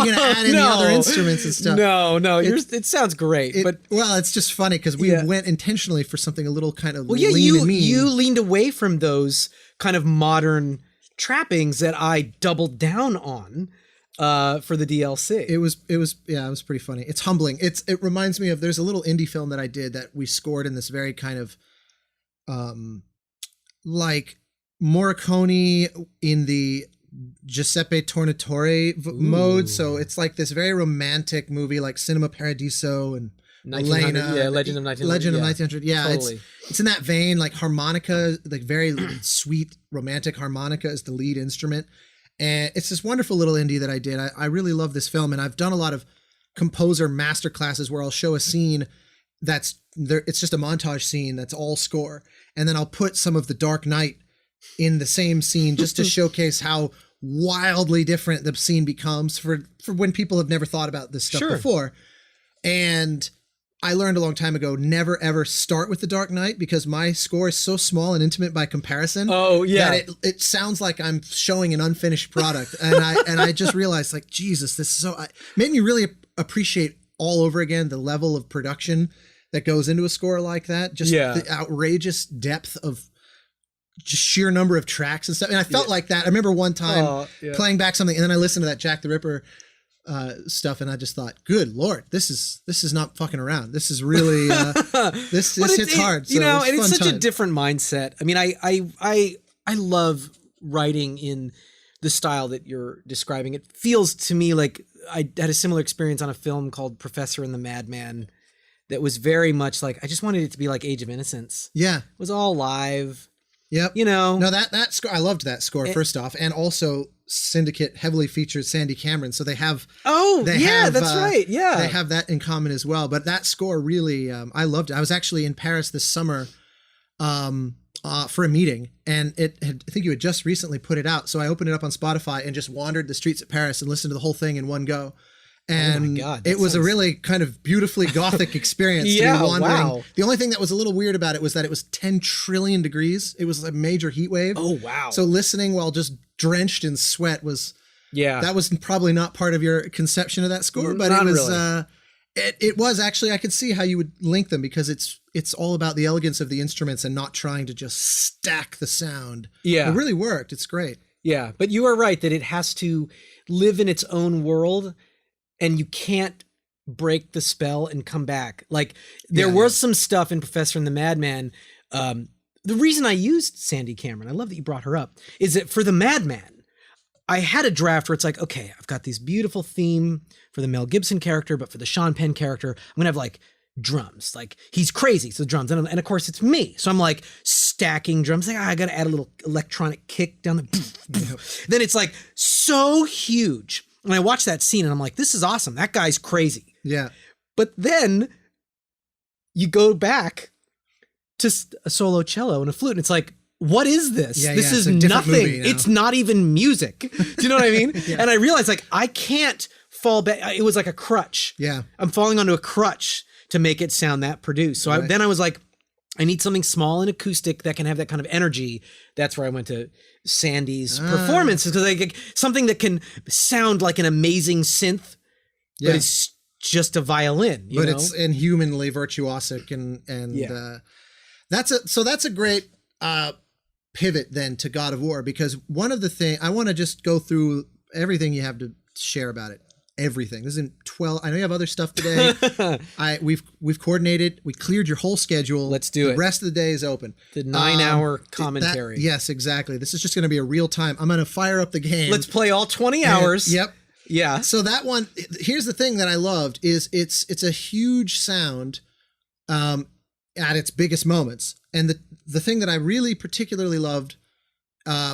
you gonna add in the other instruments and stuff? No, it sounds great. It's just funny because we went intentionally for something a little kind of lean and mean. You leaned away from those kind of modern trappings that I doubled down on for the DLC. It was pretty funny. It's humbling. It reminds me of, there's a little indie film that I did that we scored in this very kind of like Morricone in the Giuseppe Tornatore mode. So it's like this very romantic movie like Cinema Paradiso and Elena. Legend of 1900. Yeah, totally. It's in that vein, like harmonica, like very sweet romantic harmonica is the lead instrument. And it's this wonderful little indie that I did. I really love this film, and I've done a lot of composer master classes where I'll show a scene that's there. It's just a montage scene that's all score, and then I'll put some of the Dark Knight in the same scene just to showcase how wildly different the scene becomes for when people have never thought about this stuff before. And I learned a long time ago, never ever start with the Dark Knight, because my score is so small and intimate by comparison. Oh yeah, that it sounds like I'm showing an unfinished product. and I just realized, like, Jesus, this is made me really appreciate all over again the level of production that goes into a score like that. Just the outrageous depth of just sheer number of tracks and stuff. And I felt like that. I remember one time playing back something, and then I listened to that Jack the Ripper stuff, and I just thought, good Lord, this is not fucking around. This is really this hits hard. So and it's such a different mindset. I mean, I love writing in the style that you're describing. It feels to me like I had a similar experience on a film called Professor and the Madman that was very much like, I just wanted it to be like Age of Innocence. Yeah. It was all live. Yep. No, that score, I loved that score first off, and also Syndicate heavily features Sandy Cameron, so they have. That's right. Yeah, they have that in common as well. But that score really, I loved it. I was actually in Paris this summer, for a meeting, and I think you had just recently put it out. So I opened it up on Spotify and just wandered the streets of Paris and listened to the whole thing in one go. And oh my God, it was a really kind of beautifully gothic experience to be wandering. Wow. The only thing that was a little weird about it was that it was 10 trillion degrees. It was a major heat wave. Oh, wow. So listening while just drenched in sweat was, that was probably not part of your conception of that score, but it was, really. It was actually, I could see how you would link them, because it's all about the elegance of the instruments and not trying to just stack the sound. Yeah. It really worked. It's great. Yeah. But you are right that it has to live in its own world, and you can't break the spell and come back. Like there was some stuff in Professor and the Madman. The reason I used Sandy Cameron, I love that you brought her up, is that for the Madman, I had a draft where it's like, okay, I've got this beautiful theme for the Mel Gibson character, but for the Sean Penn character, I'm going to have like drums. Like he's crazy. So drums. And of course it's me. So I'm like stacking drums. Like, I got to add a little electronic kick down the, then it's like so huge. And I watched that scene and I'm like, this is awesome. That guy's crazy. Yeah. But then you go back to a solo cello and a flute, and it's like, what is this? This is nothing. It's not even music. Do you know what I mean? And I realized, like, I can't fall back. It was like a crutch. Yeah. I'm falling onto a crutch to make it sound that produced. So then I was like, I need something small and acoustic that can have that kind of energy. That's where I went to Sandy's performance, because like something that can sound like an amazing synth, but it's just a violin. You know? It's inhumanly virtuosic, and that's a great pivot then to God of War, because one of the things I want to just go through everything you have to share about it. Everything. This isn't 12. I know you have other stuff today. We've coordinated. We cleared your whole schedule. Let's do it. The rest of the day is open. The 9-hour commentary. Yes, exactly. This is just going to be a real time. I'm going to fire up the game. Let's play all 20 hours. Yep. Yeah. So that one, here's the thing that I loved is it's a huge sound at its biggest moments. And the thing that I really particularly loved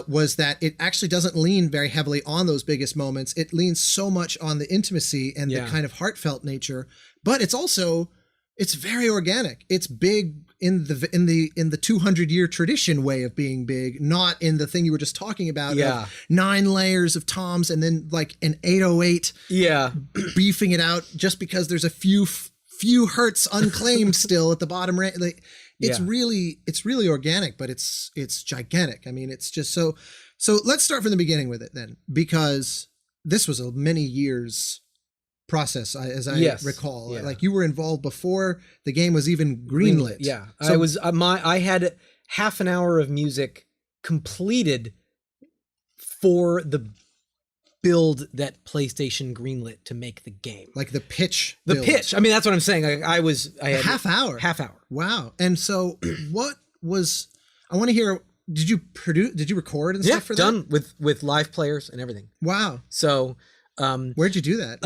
was that it actually doesn't lean very heavily on those biggest moments. It leans so much on the intimacy and the kind of heartfelt nature, but it's very organic. It's big in the 200-year tradition way of being big, not in the thing you were just talking about. Yeah. Of 9 layers of toms and then like an 808. Yeah. Beefing it out just because there's a few hertz unclaimed still at the bottom. Like, it's really organic, but it's gigantic. I mean, it's just so let's start from the beginning with it then, because this was a many years process, as I recall. Yeah. Like, you were involved before the game was even greenlit. Yeah. So, I had half an hour of music completed for the build that PlayStation greenlit to make the game. like the pitch. The build. pitch. I mean, that's what I'm saying. I had half hour. Wow. And so I want to hear, did you record and stuff for that? Done with live players and everything. Wow. So where'd you do that?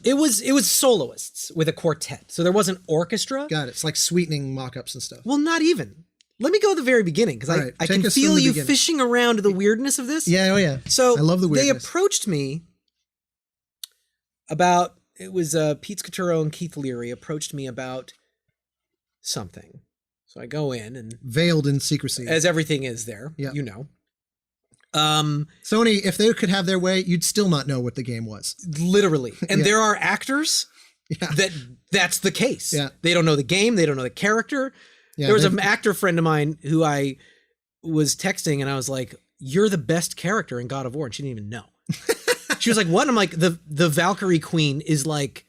it was soloists with a quartet. So there wasn't orchestra. Got it. It's like sweetening mock-ups and stuff. Well, not even. Let me go to the very beginning, because Right. I Take can us from feel the you beginning. fishing around the weirdness of this. Yeah, oh yeah. So I love the they weirdness. approached me about, it was Pete Scaturo and Keith Leary approached me about something. So I go in, and Veiled in secrecy. as everything is there, Yeah. you know. Sony, if they could have their way, you'd still not know what the game was. Literally. And Yeah. there are actors Yeah. that's the case. Yeah. They don't know the game, they don't know the character. Yeah, There was they've- an actor friend of mine who I was texting, and I was like, "You're the best character in God of War," and she didn't even know. She was like, "What?" And I'm like, "The Valkyrie Queen is like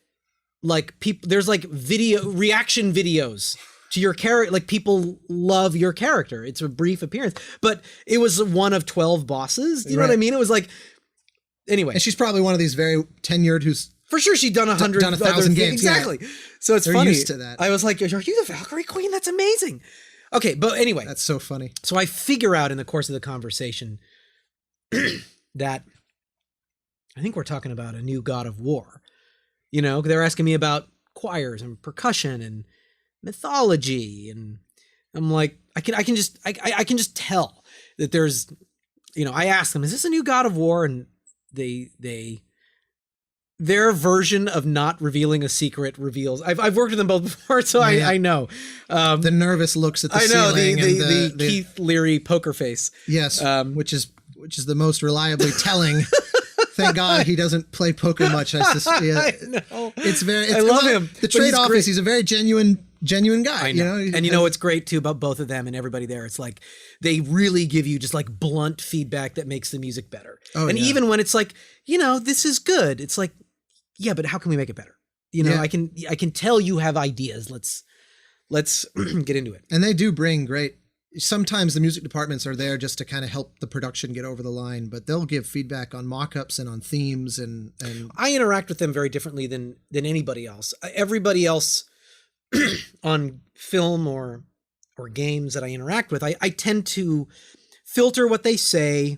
people. There's like reaction videos to your character. Like, people love your character. It's a brief appearance, but it was one of 12 bosses. Do you know what I Right. mean? It was like, anyway." And she's probably one of these very tenured who's For sure, she'd done 100, done 1,000 other games, yeah. exactly. So it's They're funny. used to that. I was like, "Are you the Valkyrie Queen? That's amazing." Okay, but anyway, that's so funny. so I figure out in the course of the conversation that I think we're talking about a new God of War. You know, they're asking me about choirs and percussion and mythology, and I'm like, I can just tell that there's, you know, I asked them, "Is this a new God of War?" And their version of not revealing a secret reveals. I've worked with them both before, so Yeah. I know. The nervous looks at the I know ceiling. the and Keith Leary poker face. Yes, which is the most reliably telling. Thank God he doesn't play poker much. I know. It's very. I love him. The but trade-off great. is he's a very genuine guy. I know. You know, And you know what's great too about both of them and everybody there? It's like they really give you just like blunt feedback that makes the music better. Oh, and yeah. even when it's like, you know, this is good, it's like, yeah, but how can we make it better? You know, Yeah. I can tell you have ideas. Let's get into it. And they do bring great. Sometimes the music departments are there just to kind of help the production get over the line, but they'll give feedback on mock-ups and on themes and I interact with them very differently than anybody else. Everybody else on film or games that I interact with, I tend to filter what they say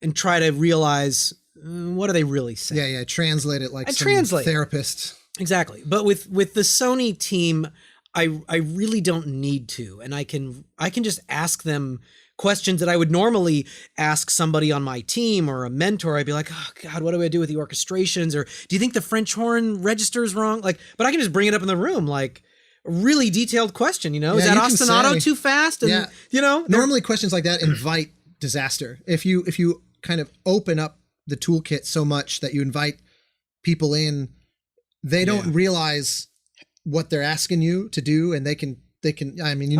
and try to realize, what are they really saying? yeah, translate it like I some translate. therapist. Exactly. But with the Sony team, I really don't need to, and I can just ask them questions that I would normally ask somebody on my team or a mentor. I'd be like, "Oh God, what do I do with the orchestrations?" Or, "Do you think the French horn registers wrong?" Like, but I can just bring it up in the room, like a really detailed question. You know, is Yeah, that you can ostinato say- too fast? And Yeah. you know, Normally questions like that invite disaster. If you kind of open up the toolkit so much that you invite people in, they don't realize what they're asking you to do, and they can they can. I mean,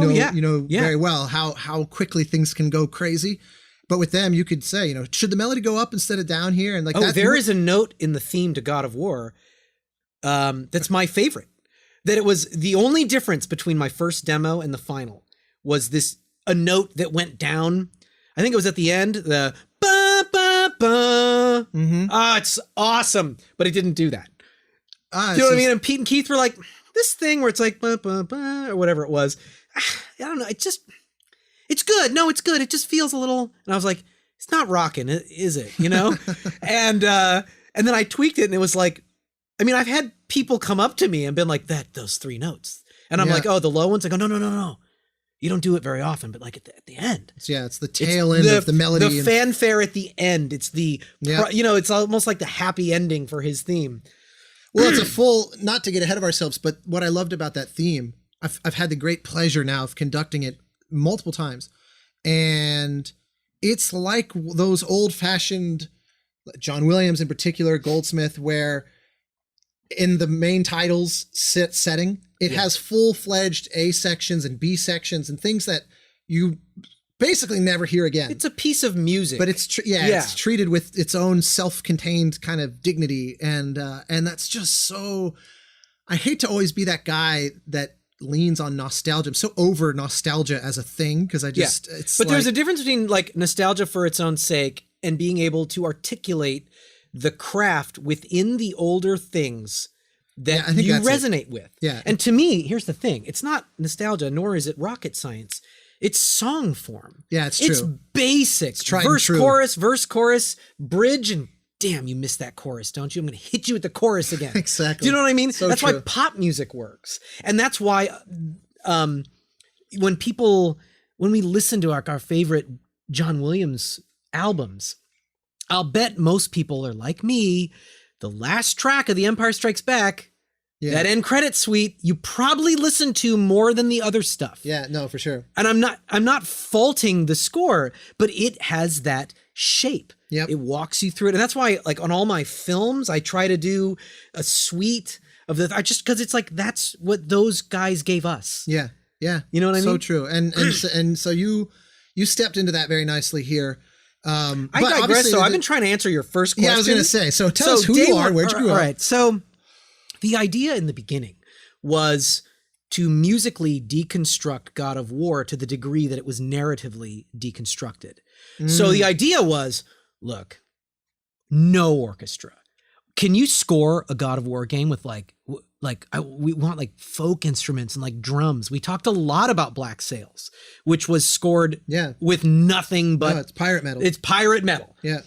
very well how quickly things can go crazy. But with them, you could say, should the melody go up instead of down here? And there is a note in the theme to God of War that's my favorite. That it was the only difference between my first demo and the final was a note that went down. I think it was at the end, the ba ba ba. It's awesome, but it didn't do that. Do you know what I mean? And Pete and Keith were like, this thing where it's like ba ba ba or whatever it was. I don't know. It's good. No, it's good. It just feels a little. And I was like, it's not rocking, is it? And then I tweaked it, and it was like, I mean, I've had people come up to me and been like, those 3 notes. And I'm like, oh, the low ones? I go, no. You don't do it very often, but like at the end. It's the tail end of the melody. The fanfare at the end. It's it's almost like the happy ending for his theme. Well, it's a full, not to get ahead of ourselves, but what I loved about that theme, I've had the great pleasure now of conducting it multiple times. And it's like those old fashioned, John Williams in particular, Goldsmith, where in the main titles setting, it has full-fledged A sections and B sections and things that you basically never hear again. It's a piece of music, but it's it's treated with its own self-contained kind of dignity, and that's just so. I hate to always be that guy that leans on nostalgia. I'm so over nostalgia as a thing because I just But there's a difference between like nostalgia for its own sake and being able to articulate the craft within the older things that you resonate with. Yeah. And to me, here's the thing. It's not nostalgia, nor is it rocket science. It's song form. Yeah, it's true. It's basic. It's tried verse, and true. verse, chorus, bridge, and damn, you missed that chorus, don't you? I'm going to hit you with the chorus again. Exactly. Do you know what I mean? So that's true. why pop music works. And that's why when we listen to our favorite John Williams albums, I'll bet most people are like me. The last track of The Empire Strikes Back, that end credit suite, you probably listen to more than the other stuff. Yeah, no, for sure. And I'm not faulting the score, but it has that shape. Yep. It walks you through it. And that's why, like, on all my films, I try to do a suite of because it's like, that's what those guys gave us. Yeah. Yeah. You know what I mean? So true. And so you stepped into that very nicely here. I digress. So I've been trying to answer your first question. Yeah, I was going to say, so tell us who you are, where'd you grow up? All right. So the idea in the beginning was to musically deconstruct God of War to the degree that it was narratively deconstructed. So the idea was, look, no orchestra. Can you score a God of War game with we want like folk instruments and like drums? We talked a lot about Black Sails, which was scored with nothing but it's pirate metal. It's pirate metal. Yeah.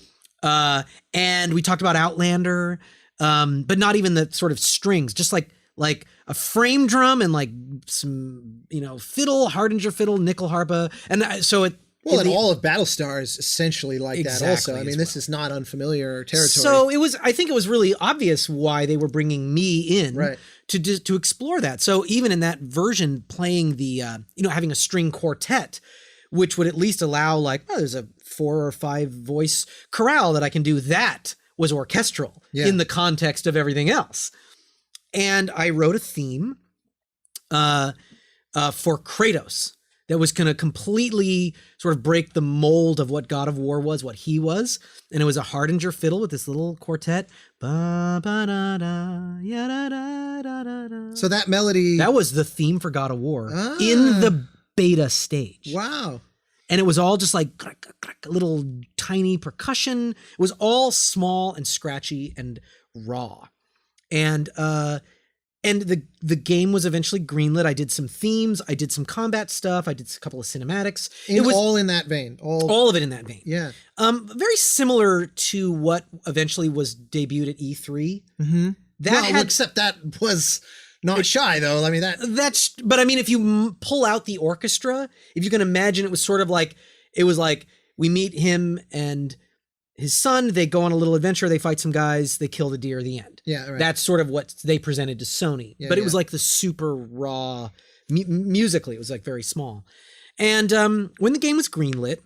And we talked about Outlander, but not even the sort of strings, just like a frame drum and like some, fiddle, Hardinger fiddle, nickel harpa. And so all of Battlestar is essentially like that also. I mean, this is not unfamiliar territory. So I think it was really obvious why they were bringing me in to explore that. So even in that version, playing the, having a string quartet, which would at least allow there's a 4 or 5 voice chorale that I can do. That was orchestral in the context of everything else. And I wrote a theme for Kratos that was going to completely sort of break the mold of what God of War was, what he was. And it was a Hardinger fiddle with this little quartet. So that melody... That was the theme for God of War in the beta stage. Wow. And it was all just like little tiny percussion. It was all small and scratchy and raw. And the game was eventually greenlit. I did some themes. I did some combat stuff. I did a couple of cinematics. It was all in that vein. All of it in that vein. Yeah. Very similar to what eventually was debuted at E3. Mm-hmm. Except that was not shy though. I mean but I mean, if you pull out the orchestra, if you can imagine, it was sort of like, we meet him and his son, they go on a little adventure, they fight some guys, they kill the deer at the end. Yeah, right. That's sort of what they presented to Sony. But it was like the super raw, musically, it was like very small. And when the game was greenlit...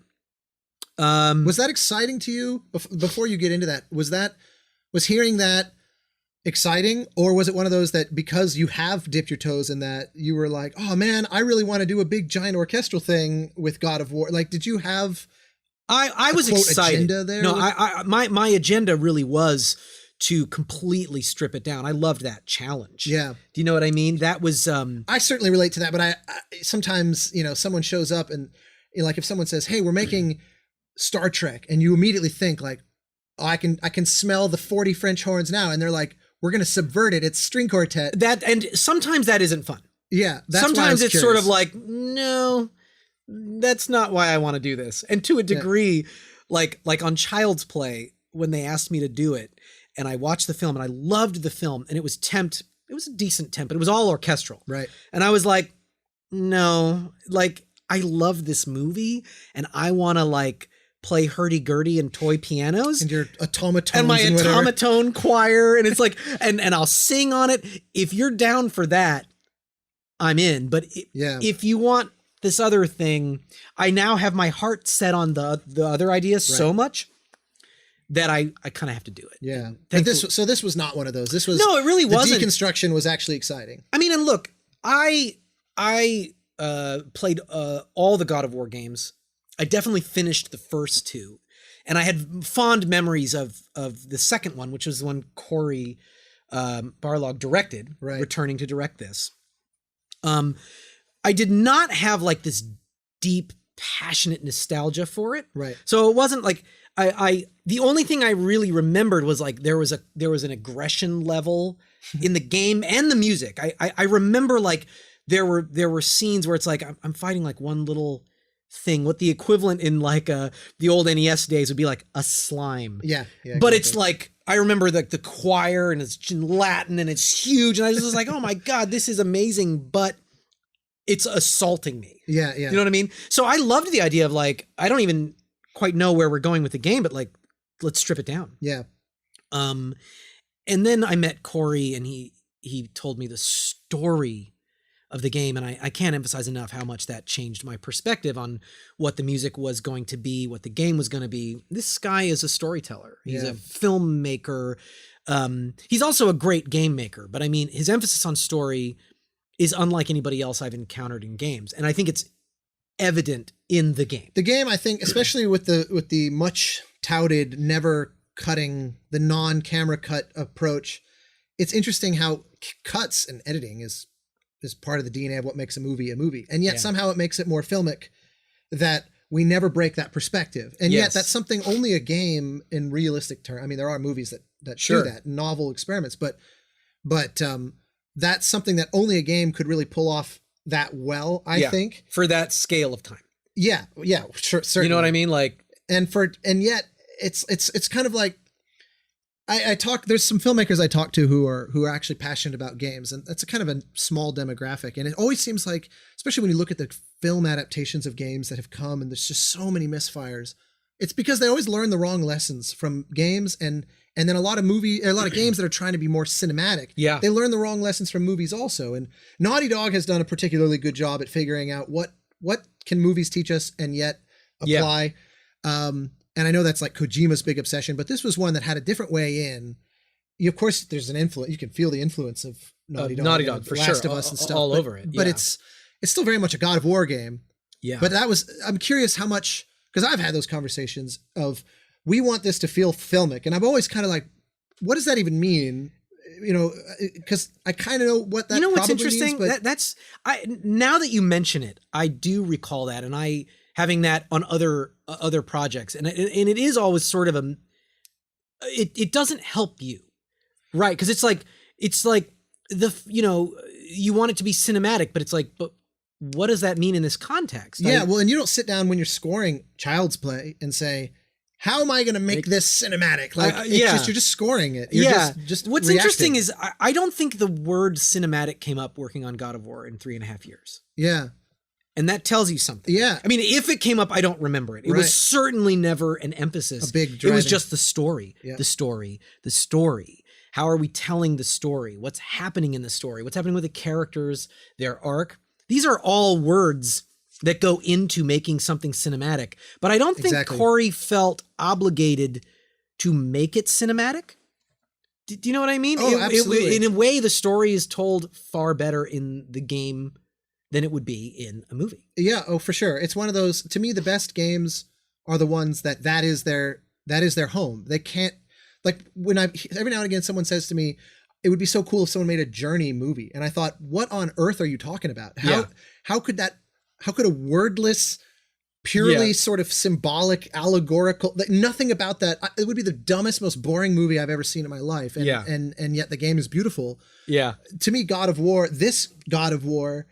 was that exciting to you before you get into that? Was hearing that exciting, or was it one of those that because you have dipped your toes in that, you were like, oh man, I really want to do a big giant orchestral thing with God of War? Like, did you have I was quote, excited agenda there? No, my agenda really was to completely strip it down. I loved that challenge. Yeah. Do you know what I mean? That was I certainly relate to that, but I sometimes, someone shows up and like if someone says, hey, we're making Star Trek, and you immediately think like, oh, I can smell the 40 French horns now, and they're like, we're going to subvert it. It's string quartet. and sometimes that isn't fun. Yeah. Sometimes it's sort of like, no, that's not why I want to do this. And to a degree, like on Child's Play, when they asked me to do it, and I watched the film and I loved the film, and it was a decent temp, but it was all orchestral. Right. And I was like, no, like I love this movie and I want to like play hurdy-gurdy and toy pianos and your automatones and my and automaton choir, and it's like and I'll sing on it. If you're down for that, I'm in. But if you want this other thing, I now have my heart set on the other idea so much that I kind of have to do it. Yeah. But this was not one of those. This was No, it really wasn't. The deconstruction was actually exciting. I mean, and look, I played all the God of War games. I definitely finished the first two, and I had fond memories of the second one, which was the one Corey Barlog directed, returning to direct this. I did not have like this deep, passionate nostalgia for it. Right. So it wasn't like the only thing I really remembered was like there was an aggression level in the game and the music. I remember like there were scenes where it's like I'm fighting like one little thing, what the equivalent in like the old NES days would be like a slime. Yeah. But it's like I remember the choir, and it's in Latin and it's huge, and I was like, oh my God, this is amazing, but it's assaulting me. Yeah. You know what I mean? So I loved the idea of like, I don't even quite know where we're going with the game, but like, let's strip it down. Yeah. And then I met Corey, and he told me the story of the game, and I can't emphasize enough how much that changed my perspective on what the music was going to be, what the game was going to be. This guy is a storyteller. He's a filmmaker. He's also a great game maker, but I mean, his emphasis on story is unlike anybody else I've encountered in games, and I think it's evident in the game. The game, I think, especially with the much touted never cutting, the non-camera cut approach, it's interesting how cuts and editing is part of the DNA of what makes a movie, and yet somehow it makes it more filmic, that we never break that perspective. And yet that's something only a game in realistic terms. I mean, there are movies that do that, novel experiments, but that's something that only a game could really pull off that well, I think. For that scale of time. Yeah, sure, certainly. You know what I mean? Like, and yet it's kind of like, there's some filmmakers I talk to who are actually passionate about games, and that's a kind of a small demographic. And it always seems like, especially when you look at the film adaptations of games that have come, and there's just so many misfires, it's because they always learn the wrong lessons from games, and then a lot of games that are trying to be more cinematic. Yeah. They learn the wrong lessons from movies also. And Naughty Dog has done a particularly good job at figuring out what can movies teach us and yet apply. And I know that's like Kojima's big obsession, but this was one that had a different way in. Of course, there's an influence. You can feel the influence of Naughty Dog for Last sure, of Us and stuff all over it. But it's still very much a God of War game. Yeah. But I'm curious how much, because I've had those conversations of, we want this to feel filmic, and I'm always kind of like, what does that even mean? Because I kind of know what that. What's interesting? Means, but now that you mention it, I do recall that, and I having that on other projects, and it is always sort of it doesn't help you, right? Because it's like you want it to be cinematic, but it's like, but what does that mean in this context? Yeah, well, and you don't sit down when you're scoring Child's Play and say, how am I going to make this cinematic? Like, you're just scoring it. You're just What's reacting. interesting is I don't think the word cinematic came up working on God of War in 3.5 years. Yeah. And that tells you something. Yeah. I mean, if it came up, I don't remember it. It was certainly never an emphasis. A big It driving. was just the story, Yeah. the story. How are we telling the story? What's happening in the story? What's happening with the characters, their arc? These are all words that go into making something cinematic. But I don't think Corey felt obligated to make it cinematic. Do you know what I mean? Oh, absolutely. In a way, the story is told far better in the game than it would be in a movie. Yeah, oh, for sure. It's one of those, to me, the best games are the ones that is their home. They can't, like, every now and again someone says to me, it would be so cool if someone made a Journey movie. And I thought, what on earth are you talking about? How could a wordless, purely sort of symbolic, allegorical, nothing about that. It would be the dumbest, most boring movie I've ever seen in my life. And yet the game is beautiful. Yeah. To me, this God of War,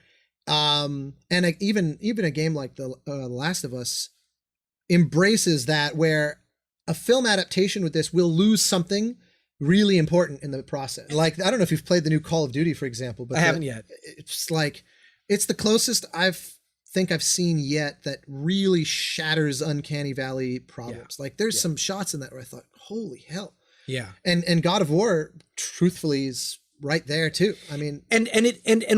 and even a game like The Last of Us embraces that, where a film adaptation with this will lose something really important in the process. Like, I don't know if you've played the new Call of Duty, for example, but I haven't yet. It's like, it's the closest I've seen yet that really shatters Uncanny Valley problems. Like, there's some shots in that where I thought, holy hell. Yeah. And God of War, truthfully, is right there too. I mean, and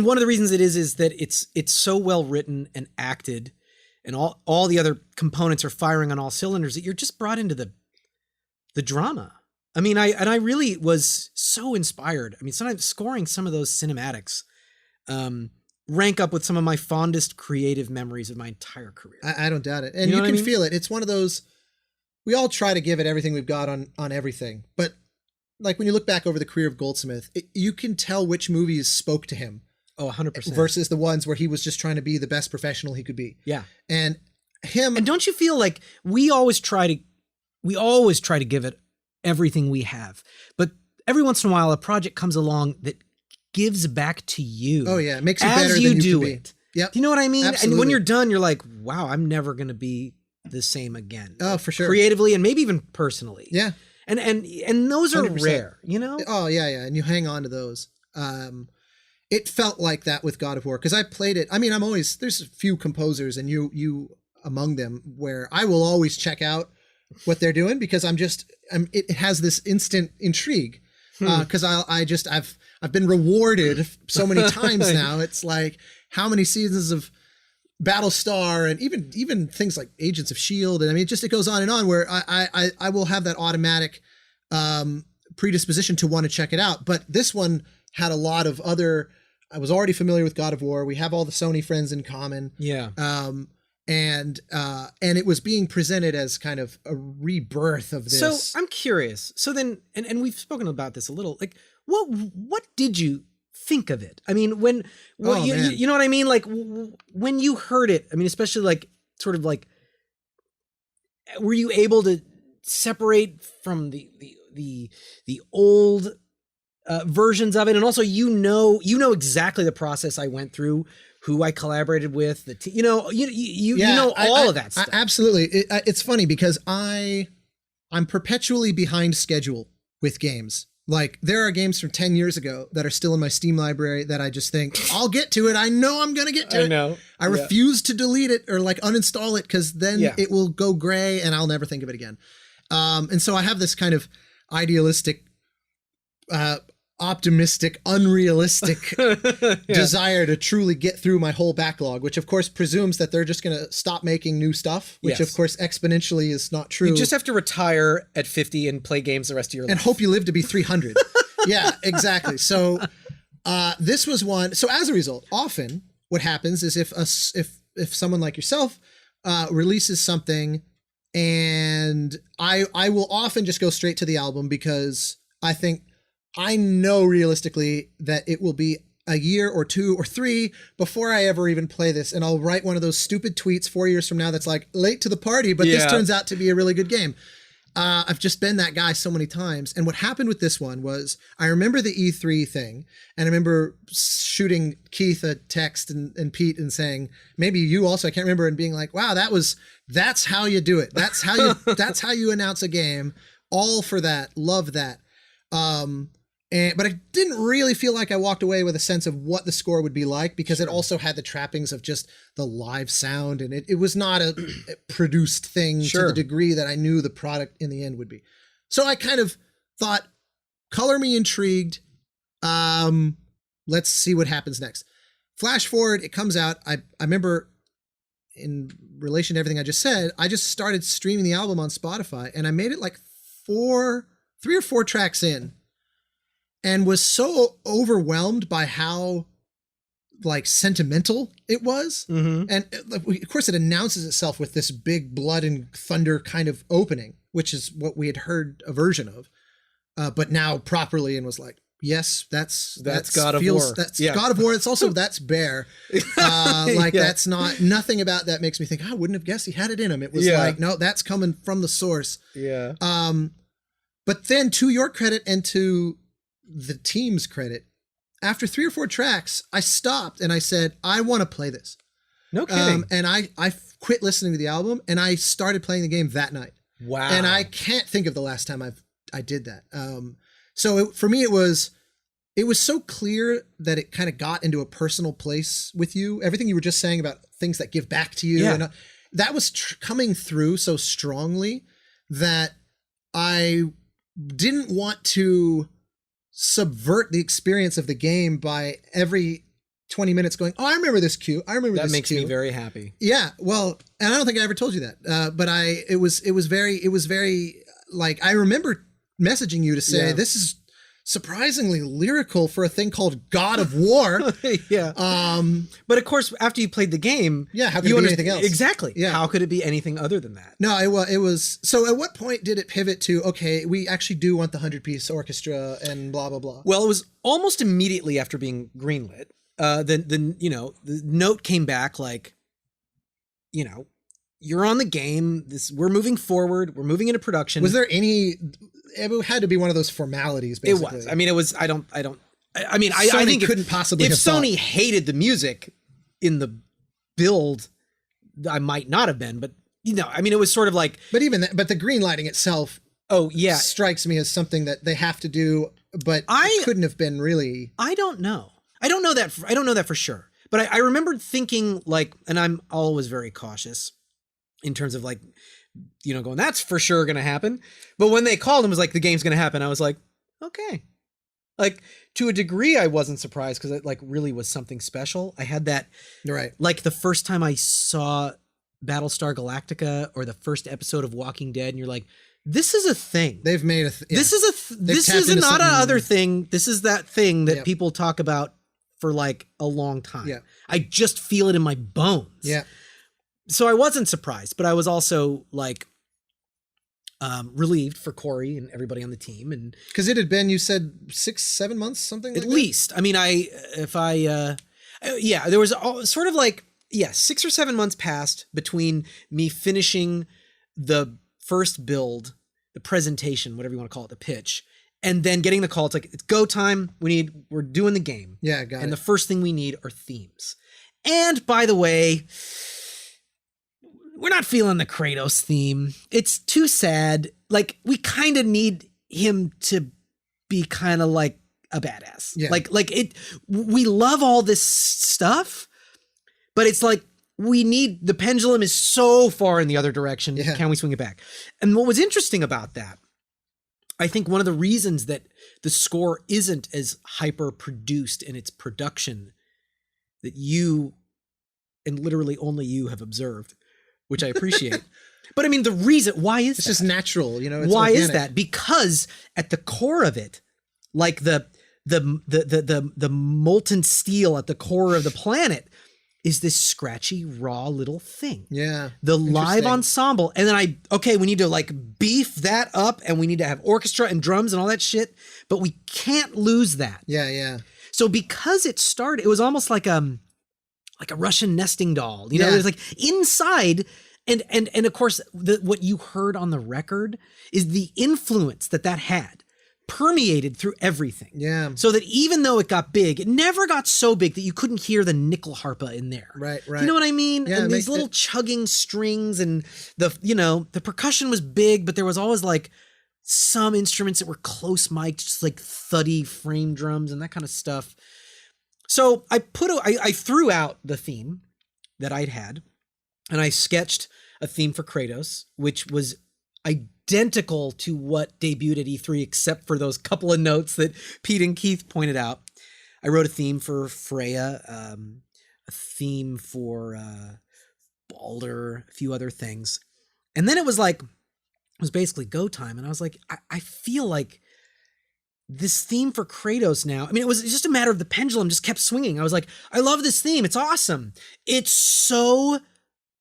one of the reasons it is that it's so well written and acted, and all the other components are firing on all cylinders, that you're just brought into the drama. I mean, I really was so inspired. I mean, sometimes scoring some of those cinematics rank up with some of my fondest creative memories of my entire career. I don't doubt it. And you can feel it. It's one of those, we all try to give it everything we've got on everything. But like, when you look back over the career of Goldsmith, you can tell which movies spoke to him. Oh, 100%. Versus the ones where he was just trying to be the best professional he could be. Yeah. And don't you feel like we always try to give it everything we have, but every once in a while a project comes along that gives back to you. Oh yeah, it makes you as better you than you do could it. Be. Yep. Do you know what I mean? Absolutely. And when you're done, you're like, wow, I'm never going to be the same again. Oh, for sure. Creatively and maybe even personally. Yeah. And those are 100%. rare, you know? Oh yeah, yeah. And you hang on to those. It felt like that with God of War, because I played it. I mean, there's a few composers, and you among them, where I will always check out what they're doing, because it has this instant intrigue. Because I've been rewarded so many times now. It's like, how many seasons of Battlestar, and even things like Agents of S.H.I.E.L.D. and I mean, it goes on and on, where I will have that automatic predisposition to want to check it out. But this one had a lot of other. I was already familiar with God of War. We have all the Sony friends in common. Yeah. And it was being presented as kind of a rebirth of this. So I'm curious. So then, and we've spoken about this a little. Like, what did you think of it? I mean, you know what I mean? Like, when you heard it, I mean, especially like, sort of like, were you able to separate from the old versions of it? And also, you know exactly the process I went through, who I collaborated with, you know all of that stuff. Absolutely. It's funny because I'm perpetually behind schedule with games. Like, there are games from 10 years ago that are still in my Steam library that I just think, I'll get to it. I know I'm going to get to it. I know. I refuse to delete it or like uninstall it, because then it will go gray and I'll never think of it again. And so I have this kind of idealistic, optimistic, unrealistic desire to truly get through my whole backlog, which of course presumes that they're just going to stop making new stuff, which of course exponentially is not true. You just have to retire at 50 and play games the rest of your life. And hope you live to be 300. Yeah, exactly. So this was one. So as a result, often what happens is if someone like yourself releases something, and I will often just go straight to the album, because I know realistically that it will be a year or 2 or 3 before I ever even play this. And I'll write one of those stupid tweets 4 years from now that's like, late to the party, but this turns out to be a really good game. I've just been that guy so many times. And what happened with this one was, I remember the E3 thing, and I remember shooting Keith a text and Pete and saying, maybe you also, I can't remember, and being like, wow, that's how you do it. That's how you announce a game. All for that. Love that. But I didn't really feel like I walked away with a sense of what the score would be like, because it also had the trappings of just the live sound, and it was not a produced thing to the degree that I knew the product in the end would be. So I kind of thought, color me intrigued. Let's see what happens next. Flash forward, it comes out. I remember, in relation to everything I just said, I just started streaming the album on Spotify, and I made it like 3 or 4 tracks in. and was so overwhelmed by how like sentimental it was. Mm-hmm. And of course it announces itself with this big blood and thunder kind of opening, which is what we had heard a version of, but now properly, and was like, yes, that's God of War. That's God of War. It's also, that's Bear. That's nothing about that makes me think, I wouldn't have guessed he had it in him. It was like, no, that's coming from the source. Yeah. But then, to your credit and to the team's credit, after 3 or 4 tracks, I stopped and I said, I want to play this. No kidding. And I quit listening to the album and I started playing the game that night. Wow. And I can't think of the last time I did that. So for me, it was so clear that it kind of got into a personal place with you. Everything you were just saying about things that give back to you. Yeah. And that was coming through so strongly that I didn't want to subvert the experience of the game by every 20 minutes going, oh, I remember this cue. I remember this cue. That makes me very happy. Yeah. Well, and I don't think I ever told you that. But it was very like, I remember messaging you to say, this is surprisingly lyrical for a thing called God of War. Yeah. But of course, after you played the game, how could it be anything else? Exactly. Yeah. How could it be anything other than that? No, it was. So at what point did it pivot to, okay, we actually do want the 100-piece orchestra and blah, blah, blah? Well, it was almost immediately after being greenlit. The note came back like, you're on the game. We're moving forward. We're moving into production. Was there any? It had to be one of those formalities. Basically. It was. I mean, it was. I think couldn't possibly. If have Sony thought. hated the music in the build, I might not have been. But it was sort of like. But even that, but the green lighting itself. Oh yeah, strikes me as something that they have to do. But it couldn't have been really. I don't know. I don't know that for sure. But I remember thinking like, and I'm always very cautious in terms of like, going, that's for sure going to happen. But when they called and was like, the game's going to happen, I was like, okay. Like to a degree, I wasn't surprised because it like really was something special. I had that, right? Like the first time I saw Battlestar Galactica or the first episode of Walking Dead, and you're like, this is a thing. They've made this is not another thing. This is that thing that people talk about for like a long time. Yeah. I just feel it in my bones. Yeah. So I wasn't surprised, but I was also like relieved for Corey and everybody on the team, and because it had been, you said 6-7 months, something at like least. I mean, there was sort of like 6 or 7 months passed between me finishing the first build, the presentation, whatever you want to call it, the pitch, and then getting the call. It's like, it's go time. We're doing the game. Yeah, got it. And the first thing we need are themes. And by the way, we're not feeling the Kratos theme. It's too sad. Like, we kind of need him to be kind of like a badass. Yeah. We love all this stuff, but it's like, the pendulum is so far in the other direction. Yeah. Can we swing it back? And what was interesting about that, I think one of the reasons that the score isn't as hyper produced in its production that you, and literally only you, have observed, which I appreciate. But I mean, the reason, why is it's that? just natural, it's why organic. is that? Because at the core of it, like the molten steel at the core of the planet is this scratchy, raw little thing. Yeah. The live ensemble. And then we need to like beef that up, and we need to have orchestra and drums and all that shit, but we can't lose that. Yeah, yeah. So because it was almost like a Russian nesting doll, Yeah. It was like inside, and of course what you heard on the record is the influence that had permeated through everything. Yeah. So that even though it got big, it never got so big that you couldn't hear the nickel harpa in there. Right. You know what I mean? Yeah, and these little chugging strings, and the percussion was big, but there was always like some instruments that were close mic'd, just like thuddy frame drums and that kind of stuff. So I threw out the theme that I'd had, and I sketched a theme for Kratos, which was identical to what debuted at E3, except for those couple of notes that Pete and Keith pointed out. I wrote a theme for Freya, a theme for Baldur, a few other things. And then it was basically go time. And I was like, I feel like this theme for Kratos now, I mean, it was just a matter of the pendulum just kept swinging. I was like, I love this theme. It's awesome. It's so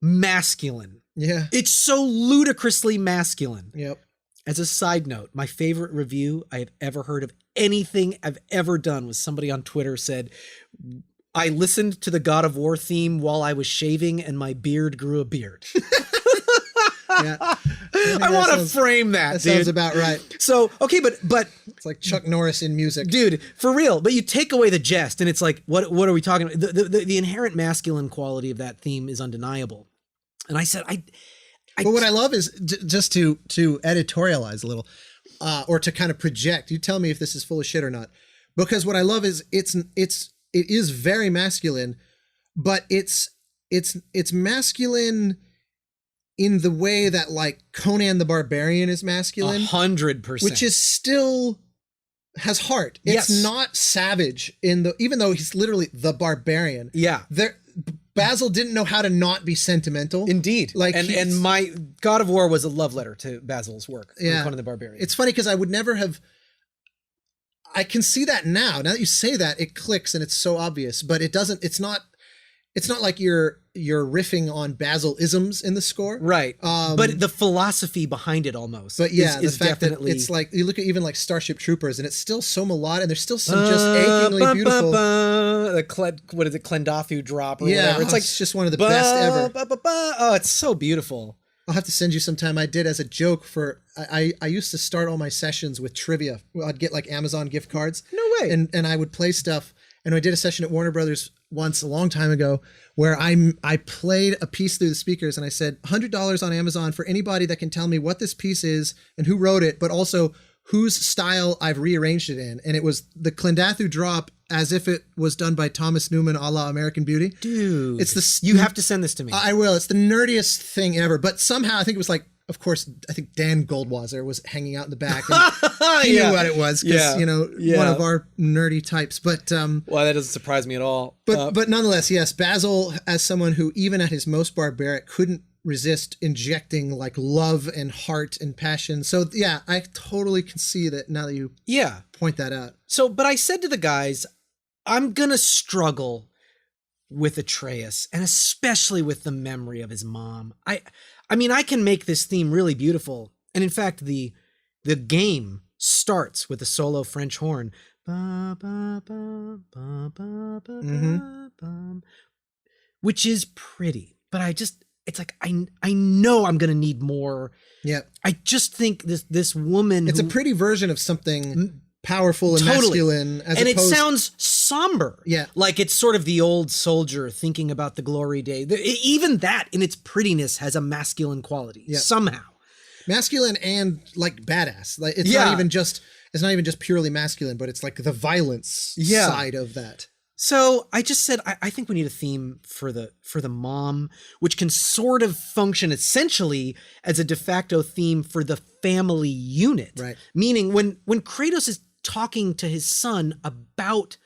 masculine. Yeah. It's so ludicrously masculine. Yep. As a side note, my favorite review I have ever heard of anything I've ever done was somebody on Twitter said, I listened to the God of War theme while I was shaving and my beard grew a beard. Yeah. I want to frame that, dude. Sounds about right. So, okay, but It's like Chuck Norris in music. dude, for real, but you take away the jest and it's like, what are we talking about? The inherent masculine quality of that theme is undeniable. And I said, But what I love is just to editorialize a little, or to kind of project. You tell me if this is full of shit or not. Because what I love is it is very masculine, but it's masculine in the way that like Conan the Barbarian is masculine, 100%, which is still has heart. It's not savage even though he's literally the barbarian. Yeah. Basil didn't know how to not be sentimental. Indeed. Like and my God of War was a love letter to Basil's work. Yeah. Conan the Barbarian. It's funny because I would never have. I can see that now. Now that you say that, it clicks and it's so obvious. But it doesn't. It's not like you're riffing on Basil isms in the score, right? But the philosophy behind it almost. But yeah, is the fact definitely. That it's like you look at even like Starship Troopers, and it's still so melodic, and there's still some just achingly beautiful. What is it, Klendathu drop or yeah, whatever? It's like just one of the best ever. Oh, it's so beautiful. I'll have to send you sometime. I did as a joke for I used to start all my sessions with trivia. I'd get like Amazon gift cards. No way. And I would play stuff. And I did a session at Warner Brothers once a long time ago where I played a piece through the speakers and I said $100 on Amazon for anybody that can tell me what this piece is and who wrote it, but also whose style I've rearranged it in. And it was the Klendathu drop as if it was done by Thomas Newman a la American Beauty. Dude, it's you have to send this to me. I will. It's the nerdiest thing ever. But somehow I think it was like, of course, I think Dan Goldwasser was hanging out in the back. And he knew what it was because, one of our nerdy types. But well, that doesn't surprise me at all. But nonetheless, yes, Basil, as someone who even at his most barbaric couldn't resist injecting like love and heart and passion. So yeah, I totally can see that now that you point that out. So, but I said to the guys, I'm going to struggle with Atreus and especially with the memory of his mom. I mean, I can make this theme really beautiful. And in fact, the game starts with a solo French horn, which is pretty, but it's like, I know I'm going to need more. Yeah. I just think this woman. It's a pretty version of something powerful and masculine. And it sounds somber. Yeah. Like it's sort of the old soldier thinking about the glory day. Even that in its prettiness has a masculine quality somehow. Masculine and like badass. Like it's not even just purely masculine, but it's like the violence side of that. So I just said, I think we need a theme for the mom, which can sort of function essentially as a de facto theme for the family unit. Right. Meaning when Kratos is talking to his son about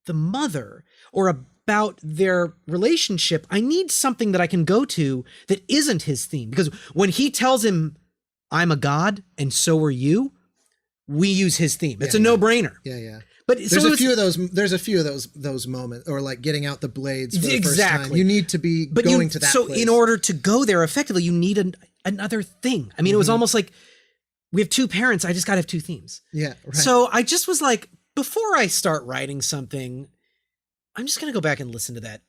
the mother or about their relationship, I need something that I can go to that isn't his theme. Because when he tells him, I'm a god and so are you, we use his theme. It's a no-brainer. Yeah, yeah. But there's a few of those moments, or like getting out the blades for the first time. You need to be going to that so place. In order to go there effectively, you need another thing. I mean, it was almost like we have two parents. I just got to have two themes. Yeah. Right. So I just was like, before I start writing something, I'm just going to go back and listen to that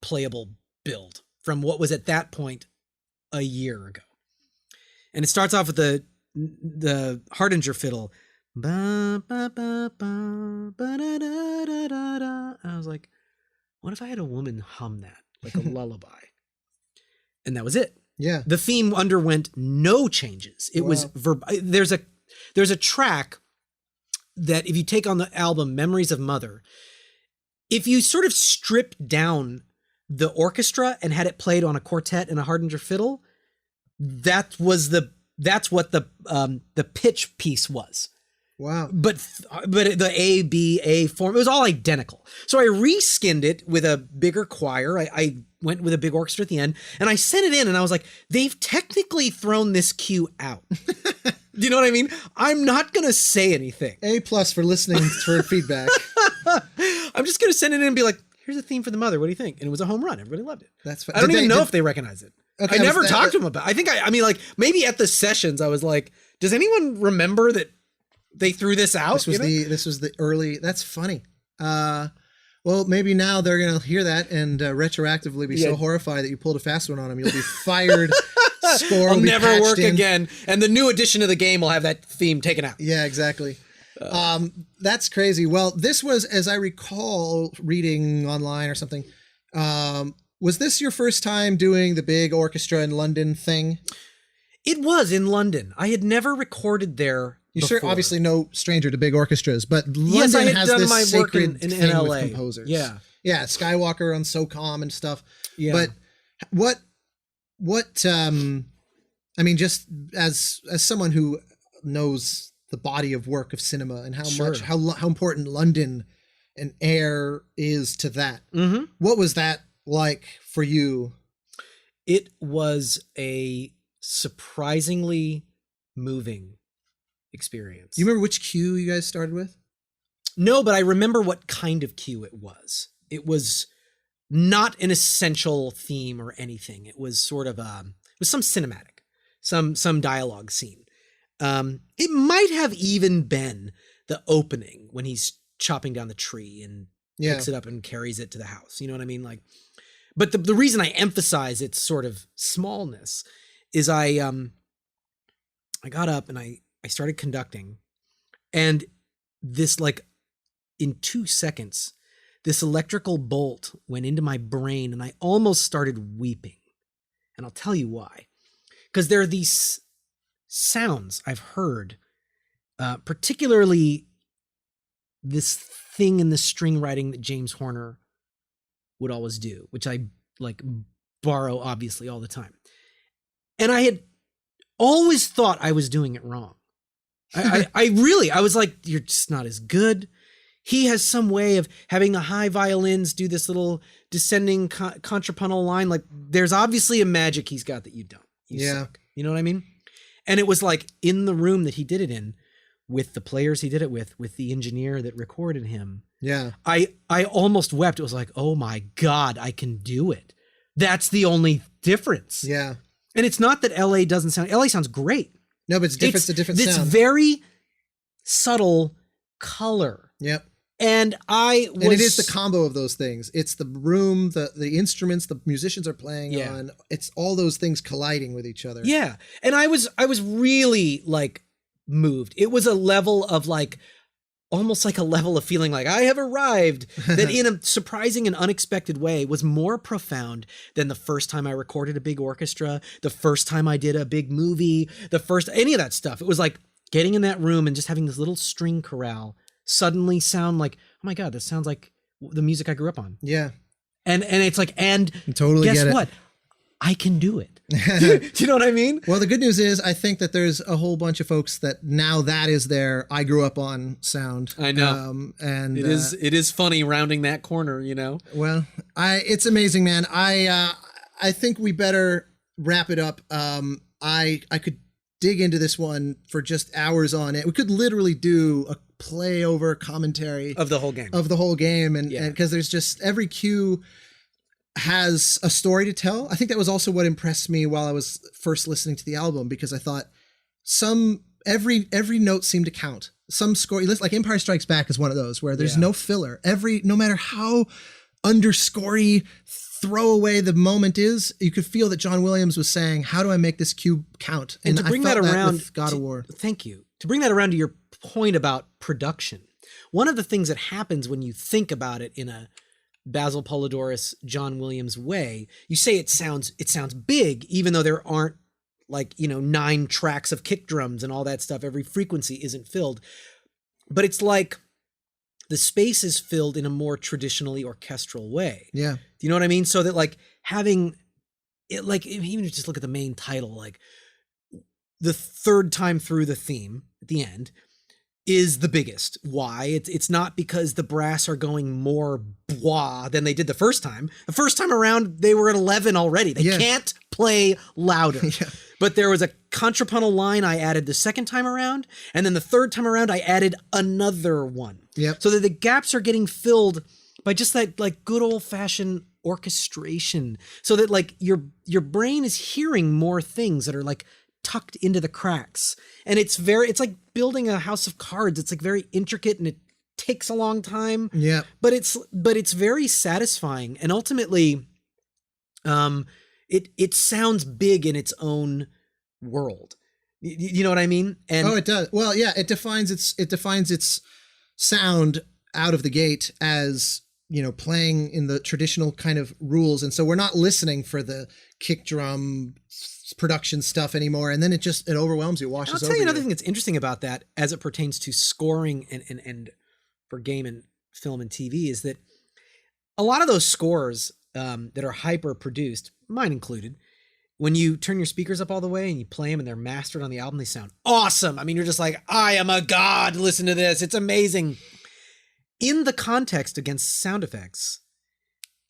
playable build from what was at that point a year ago. And it starts off with the Hardinger fiddle. I was like, what if I had a woman hum that like a lullaby? And that was it. Yeah. The theme underwent no changes. It was there's a track that if you take on the album Memories of Mother, if you sort of strip down the orchestra and had it played on a quartet and a Hardinger fiddle, that's what the pitch piece was. Wow. But the A, B, A form, it was all identical. So I reskinned it with a bigger choir. I went with a big orchestra at the end and I sent it in and I was like, they've technically thrown this cue out. Do you know what I mean? I'm not going to say anything. A+ for listening for feedback. I'm just going to send it in and be like, here's a theme for the mother. What do you think? And it was a home run. Everybody loved it. That's fine. I don't even know if they recognize it. Okay, I never talked to them about it. I mean, like, maybe at the sessions, I was like, does anyone remember that they threw this out? This was the early, that's funny. Well, maybe now they're going to hear that and retroactively be so horrified that you pulled a fast one on them. You'll be fired. Score will never work again. And the new edition of the game will have that theme taken out. Yeah, exactly. That's crazy. Well, this was, as I recall reading online or something, was this your first time doing the big orchestra in London thing? It was in London. I had never recorded there. You're sure, obviously no stranger to big orchestras, but London yes, I had has done this my sacred work in thing LA. with composers. Yeah. Yeah, Skywalker on SOCOM and stuff. Yeah. But what I mean, just as someone who knows the body of work of cinema and how important London and air is to that. Mm-hmm. What was that like for you? It was a surprisingly moving experience. You remember which cue you guys started with? No, but I remember what kind of cue it was. It was not an essential theme or anything. It was sort of it was some cinematic, some dialogue scene. It might have even been the opening when he's chopping down the tree and picks it up and carries it to the house. You know what I mean? Like, but the reason I emphasize its sort of smallness is I got up and I started conducting, and this, like, in 2 seconds, this electrical bolt went into my brain and I almost started weeping. And I'll tell you why. Because there are these sounds I've heard, particularly this thing in the string writing that James Horner would always do, which I like borrow obviously all the time. And I had always thought I was doing it wrong. I was like, you're just not as good. He has some way of having the high violins do this little descending contrapuntal line. Like, there's obviously a magic he's got that you don't. You suck. You know what I mean? And it was like in the room that he did it in, with the players he did it with the engineer that recorded him. Yeah. I almost wept. It was like, oh my God, I can do it. That's the only difference. Yeah. And it's not that LA sounds great. No, but it's different. It's a different sound. It's very subtle color. Yep. And it is the combo of those things. It's the room, the instruments the musicians are playing on. It's all those things colliding with each other. Yeah. And I was really, like, moved. It was a level of, like, almost like a level of feeling like I have arrived, that in a surprising and unexpected way was more profound than the first time I recorded a big orchestra, the first time I did a big movie, any of that stuff. It was like getting in that room and just having this little string chorale suddenly sound like, oh my God, this sounds like the music I grew up on. Yeah. And it's like, and totally guess what? I can do it. Do you know what I mean? Well, the good news is I think that there's a whole bunch of folks that now that is their I grew up on sound. I know. And it is funny rounding that corner, you know? Well, it's amazing, man. I think we better wrap it up. I could dig into this one for just hours on it. We could literally do a play over commentary of the whole game. And because there's just every cue has a story to tell. I think that was also what impressed me while I was first listening to the album, because I thought every note seemed to count. Some score, like Empire Strikes Back is one of those where there's no filler. No matter how underscorey, throwaway the moment is, you could feel that John Williams was saying, how do I make this cue count? And to bring that around with God of War. Thank you. To bring that around to your point about production, one of the things that happens when you think about it in a Basil Polidorus, John Williams way, you say it sounds big, even though there aren't, like, 9 tracks of kick drums and all that stuff. Every frequency isn't filled, but it's like the space is filled in a more traditionally orchestral way. Yeah. Do you know what I mean? So that, like, having it, like, even if you just look at the main title, like the third time through the theme at the end is the biggest. Why? It's not because the brass are going more blah than they did the first time. The first time around, they were at 11 already. They can't play louder. But there was a contrapuntal line I added the second time around, and then the third time around I added another one. Yep. So that the gaps are getting filled by just that like good old fashioned orchestration, so that like your brain is hearing more things that are like tucked into the cracks. And it's like building a house of cards. It's like very intricate and it takes a long time. Yeah. But it's very satisfying. And ultimately, it sounds big in its own world. You know what I mean? And it does. Well, yeah, it defines its sound out of the gate as, playing in the traditional kind of rules. And so we're not listening for the kick drum production stuff anymore. And then it overwhelms you, washes over you. I'll tell you another thing that's interesting about that as it pertains to scoring and for game and film and TV is that a lot of those scores that are hyper produced, mine included, when you turn your speakers up all the way and you play them and they're mastered on the album, they sound awesome. I mean, you're just like, I am a god. Listen to this. It's amazing. In the context against sound effects,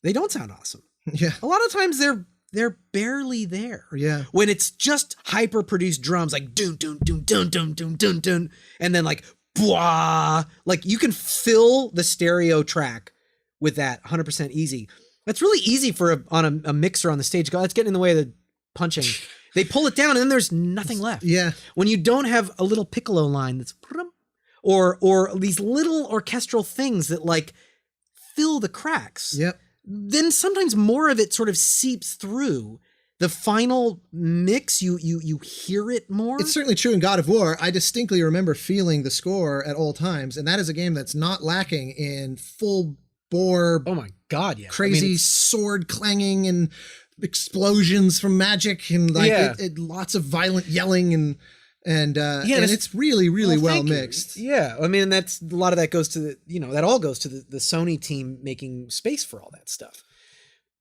they don't sound awesome. Yeah. A lot of times they're barely there. Yeah. When it's just hyper produced drums like dun dun dun dun dun dun dun dun, and then like blah, like you can fill the stereo track with that 100% easy. That's really easy for on a mixer on the stage. That's getting in the way of the punching. They pull it down and then there's nothing left. Yeah. When you don't have a little piccolo line that's or these little orchestral things that like fill the cracks. Yep. Then sometimes more of it sort of seeps through the final mix. You hear it more. It's certainly true in God of War. I distinctly remember feeling the score at all times, and that is a game that's not lacking in full bore. Oh my God! Yeah, crazy sword clanging and explosions from magic and like lots of violent yelling and it's really well mixed. Yeah, I mean, that's a lot of that goes to that all goes to the Sony team making space for all that stuff.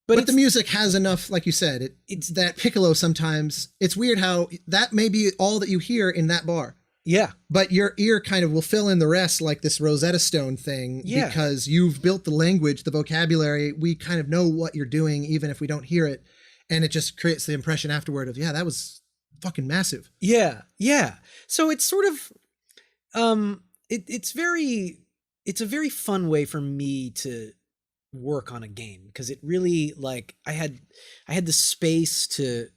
But the music has enough, like you said, it's that piccolo sometimes. It's weird how that may be all that you hear in that bar. Yeah. But your ear kind of will fill in the rest, like this Rosetta Stone thing, because you've built the language, the vocabulary. We kind of know what you're doing, even if we don't hear it. And it just creates the impression afterward of, that was fucking massive. Yeah. So it's sort of, it's a very fun way for me to work on a game, because it really, like, I had the space to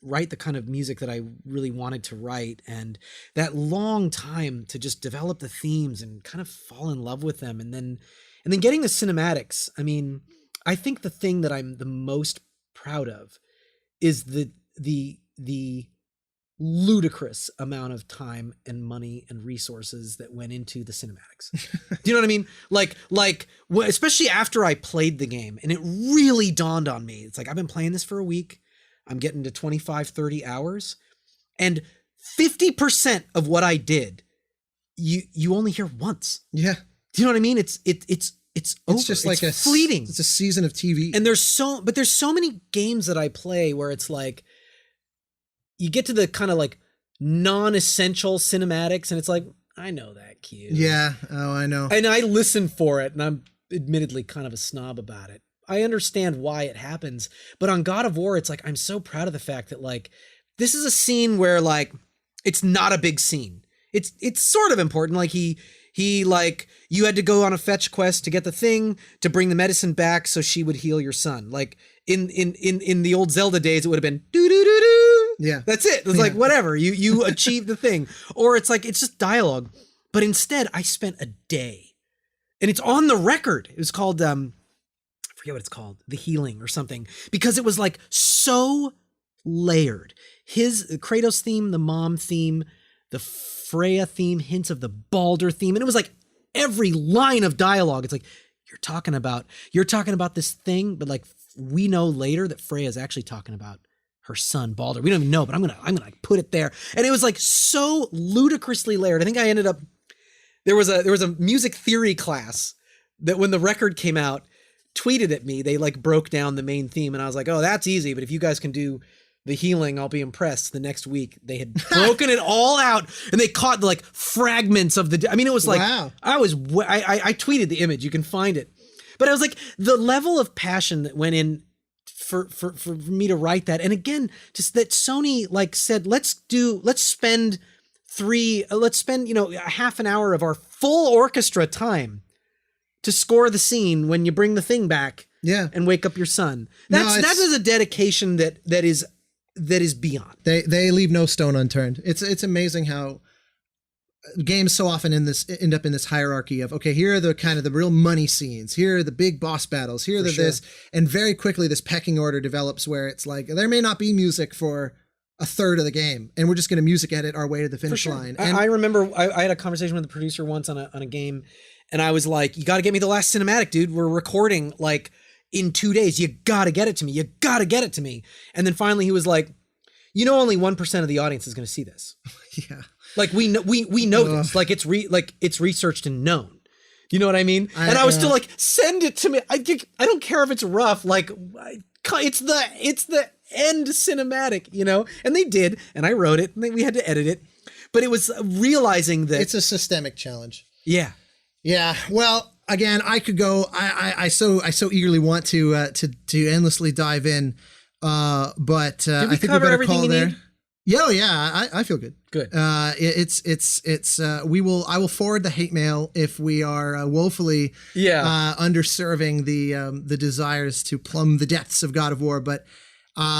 write the kind of music that I really wanted to write, and that long time to just develop the themes and kind of fall in love with them. And then getting the cinematics. I mean, I think the thing that I'm the most proud of is the ludicrous amount of time and money and resources that went into the cinematics. Do you know what I mean? Like, especially after I played the game and it really dawned on me. It's like, I've been playing this for a week. I'm getting to 25, 30 hours, and 50% of what I did, you only hear once. Yeah. Do you know what I mean? It's over. Just like it's fleeting. It's a season of TV. And there's so many games that I play where it's like, you get to the kind of like non-essential cinematics and it's like, I know that cue. Yeah. Oh, I know. And I listen for it, and I'm admittedly kind of a snob about it. I understand why it happens, but on God of War, it's like, I'm so proud of the fact that like, this is a scene where like, it's not a big scene. It's sort of important. Like he like, you had to go on a fetch quest to get the thing to bring the medicine back so she would heal your son. Like in the old Zelda days, it would have been doo doo doo doo. Yeah. That's it. It's like, whatever, you achieved the thing. Or it's like, it's just dialogue. But instead I spent a day, and it's on the record. It was called, I forget what it's called, The Healing or something, because it was like so layered. His Kratos theme, the mom theme, the Freya theme, hints of the Baldur theme. And it was like every line of dialogue. It's like, you're talking about this thing, but like, we know later that Freya is actually talking about her son Baldur. We don't even know, but I'm gonna put it there. And it was like so ludicrously layered. I think I ended up, there was a music theory class that when the record came out, tweeted at me. They like broke down the main theme, and I was like, oh, that's easy. But if you guys can do The Healing, I'll be impressed. The next week they had broken it all out, and they caught the like fragments of the, I mean, it was like, wow. I tweeted the image. You can find it. But I was like, the level of passion that went in for me to write that. And again, just that Sony like said, let's spend a half an hour of our full orchestra time to score the scene when you bring the thing back and wake up your son. That is a dedication that is beyond. They leave no stone unturned. It's amazing how games so often end up in this hierarchy of, okay, here are the kind of the real money scenes, here are the big boss battles, here are this, and very quickly this pecking order develops where it's like there may not be music for a third of the game, and we're just going to music edit our way to the finish line. And I remember I had a conversation with the producer once on a game, and I was like, you got to get me the last cinematic, dude. We're recording like in 2 days. You got to get it to me. You got to get it to me. And then finally he was like, only 1% of the audience is going to see this. Yeah. Like we know this, like it's researched and known. You know what I mean? I was still like, send it to me. I don't care if it's rough. Like it's the end cinematic, and they did. And I wrote it and we had to edit it, but it was realizing that it's a systemic challenge. Yeah. Yeah. Well, again, I could go, I so eagerly want to endlessly dive in. But I think we better call there. Need? Yeah, I feel good. Good. I will forward the hate mail if we are woefully underserving the desires to plumb the depths of God of War. But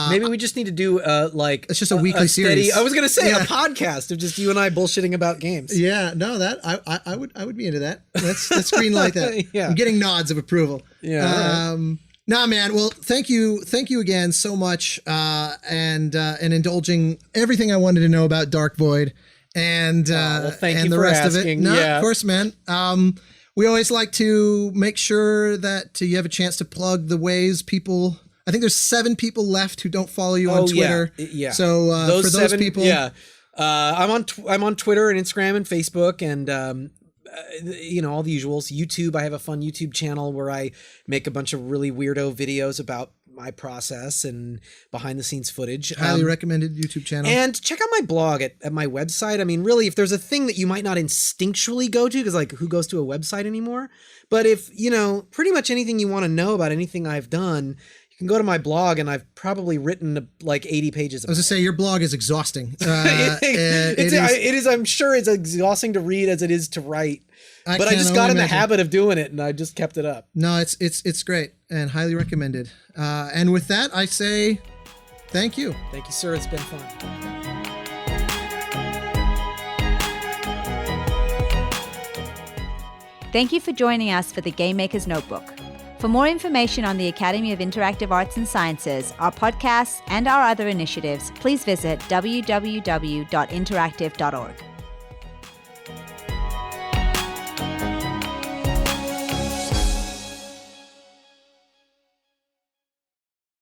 maybe we just need to do it's just a weekly series. I was gonna say a podcast of just you and I bullshitting about games. Yeah, no, that I would be into that. Let's green light that. Yeah. I'm getting nods of approval. Yeah. Nah, man. Well, thank you again so much, and indulging everything I wanted to know about Dark Void, and thank and you the for rest asking. of it. No, yeah. Of course, man. We always like to make sure that you have a chance to plug the ways people. I think there's 7 people left who don't follow you on Twitter. Yeah. So for those 7 people, I'm on Twitter and Instagram and Facebook and. All the usuals. YouTube, I have a fun YouTube channel where I make a bunch of really weirdo videos about my process and behind the scenes footage. Highly recommended YouTube channel. And check out my blog at my website. I mean, really, if there's a thing that you might not instinctually go to, because like who goes to a website anymore? But if, pretty much anything you want to know about anything I've done, you can go to my blog, and I've probably written like 80 pages. I was going to say, your blog is exhausting. It is. I'm sure it's exhausting to read as it is to write. But I just got in the habit of doing it, and I just kept it up. No, it's great and highly recommended. And with that, I say thank you. Thank you, sir. It's been fun. Thank you for joining us for the Game Maker's Notebook. For more information on the Academy of Interactive Arts and Sciences, our podcasts, and our other initiatives, please visit www.interactive.org.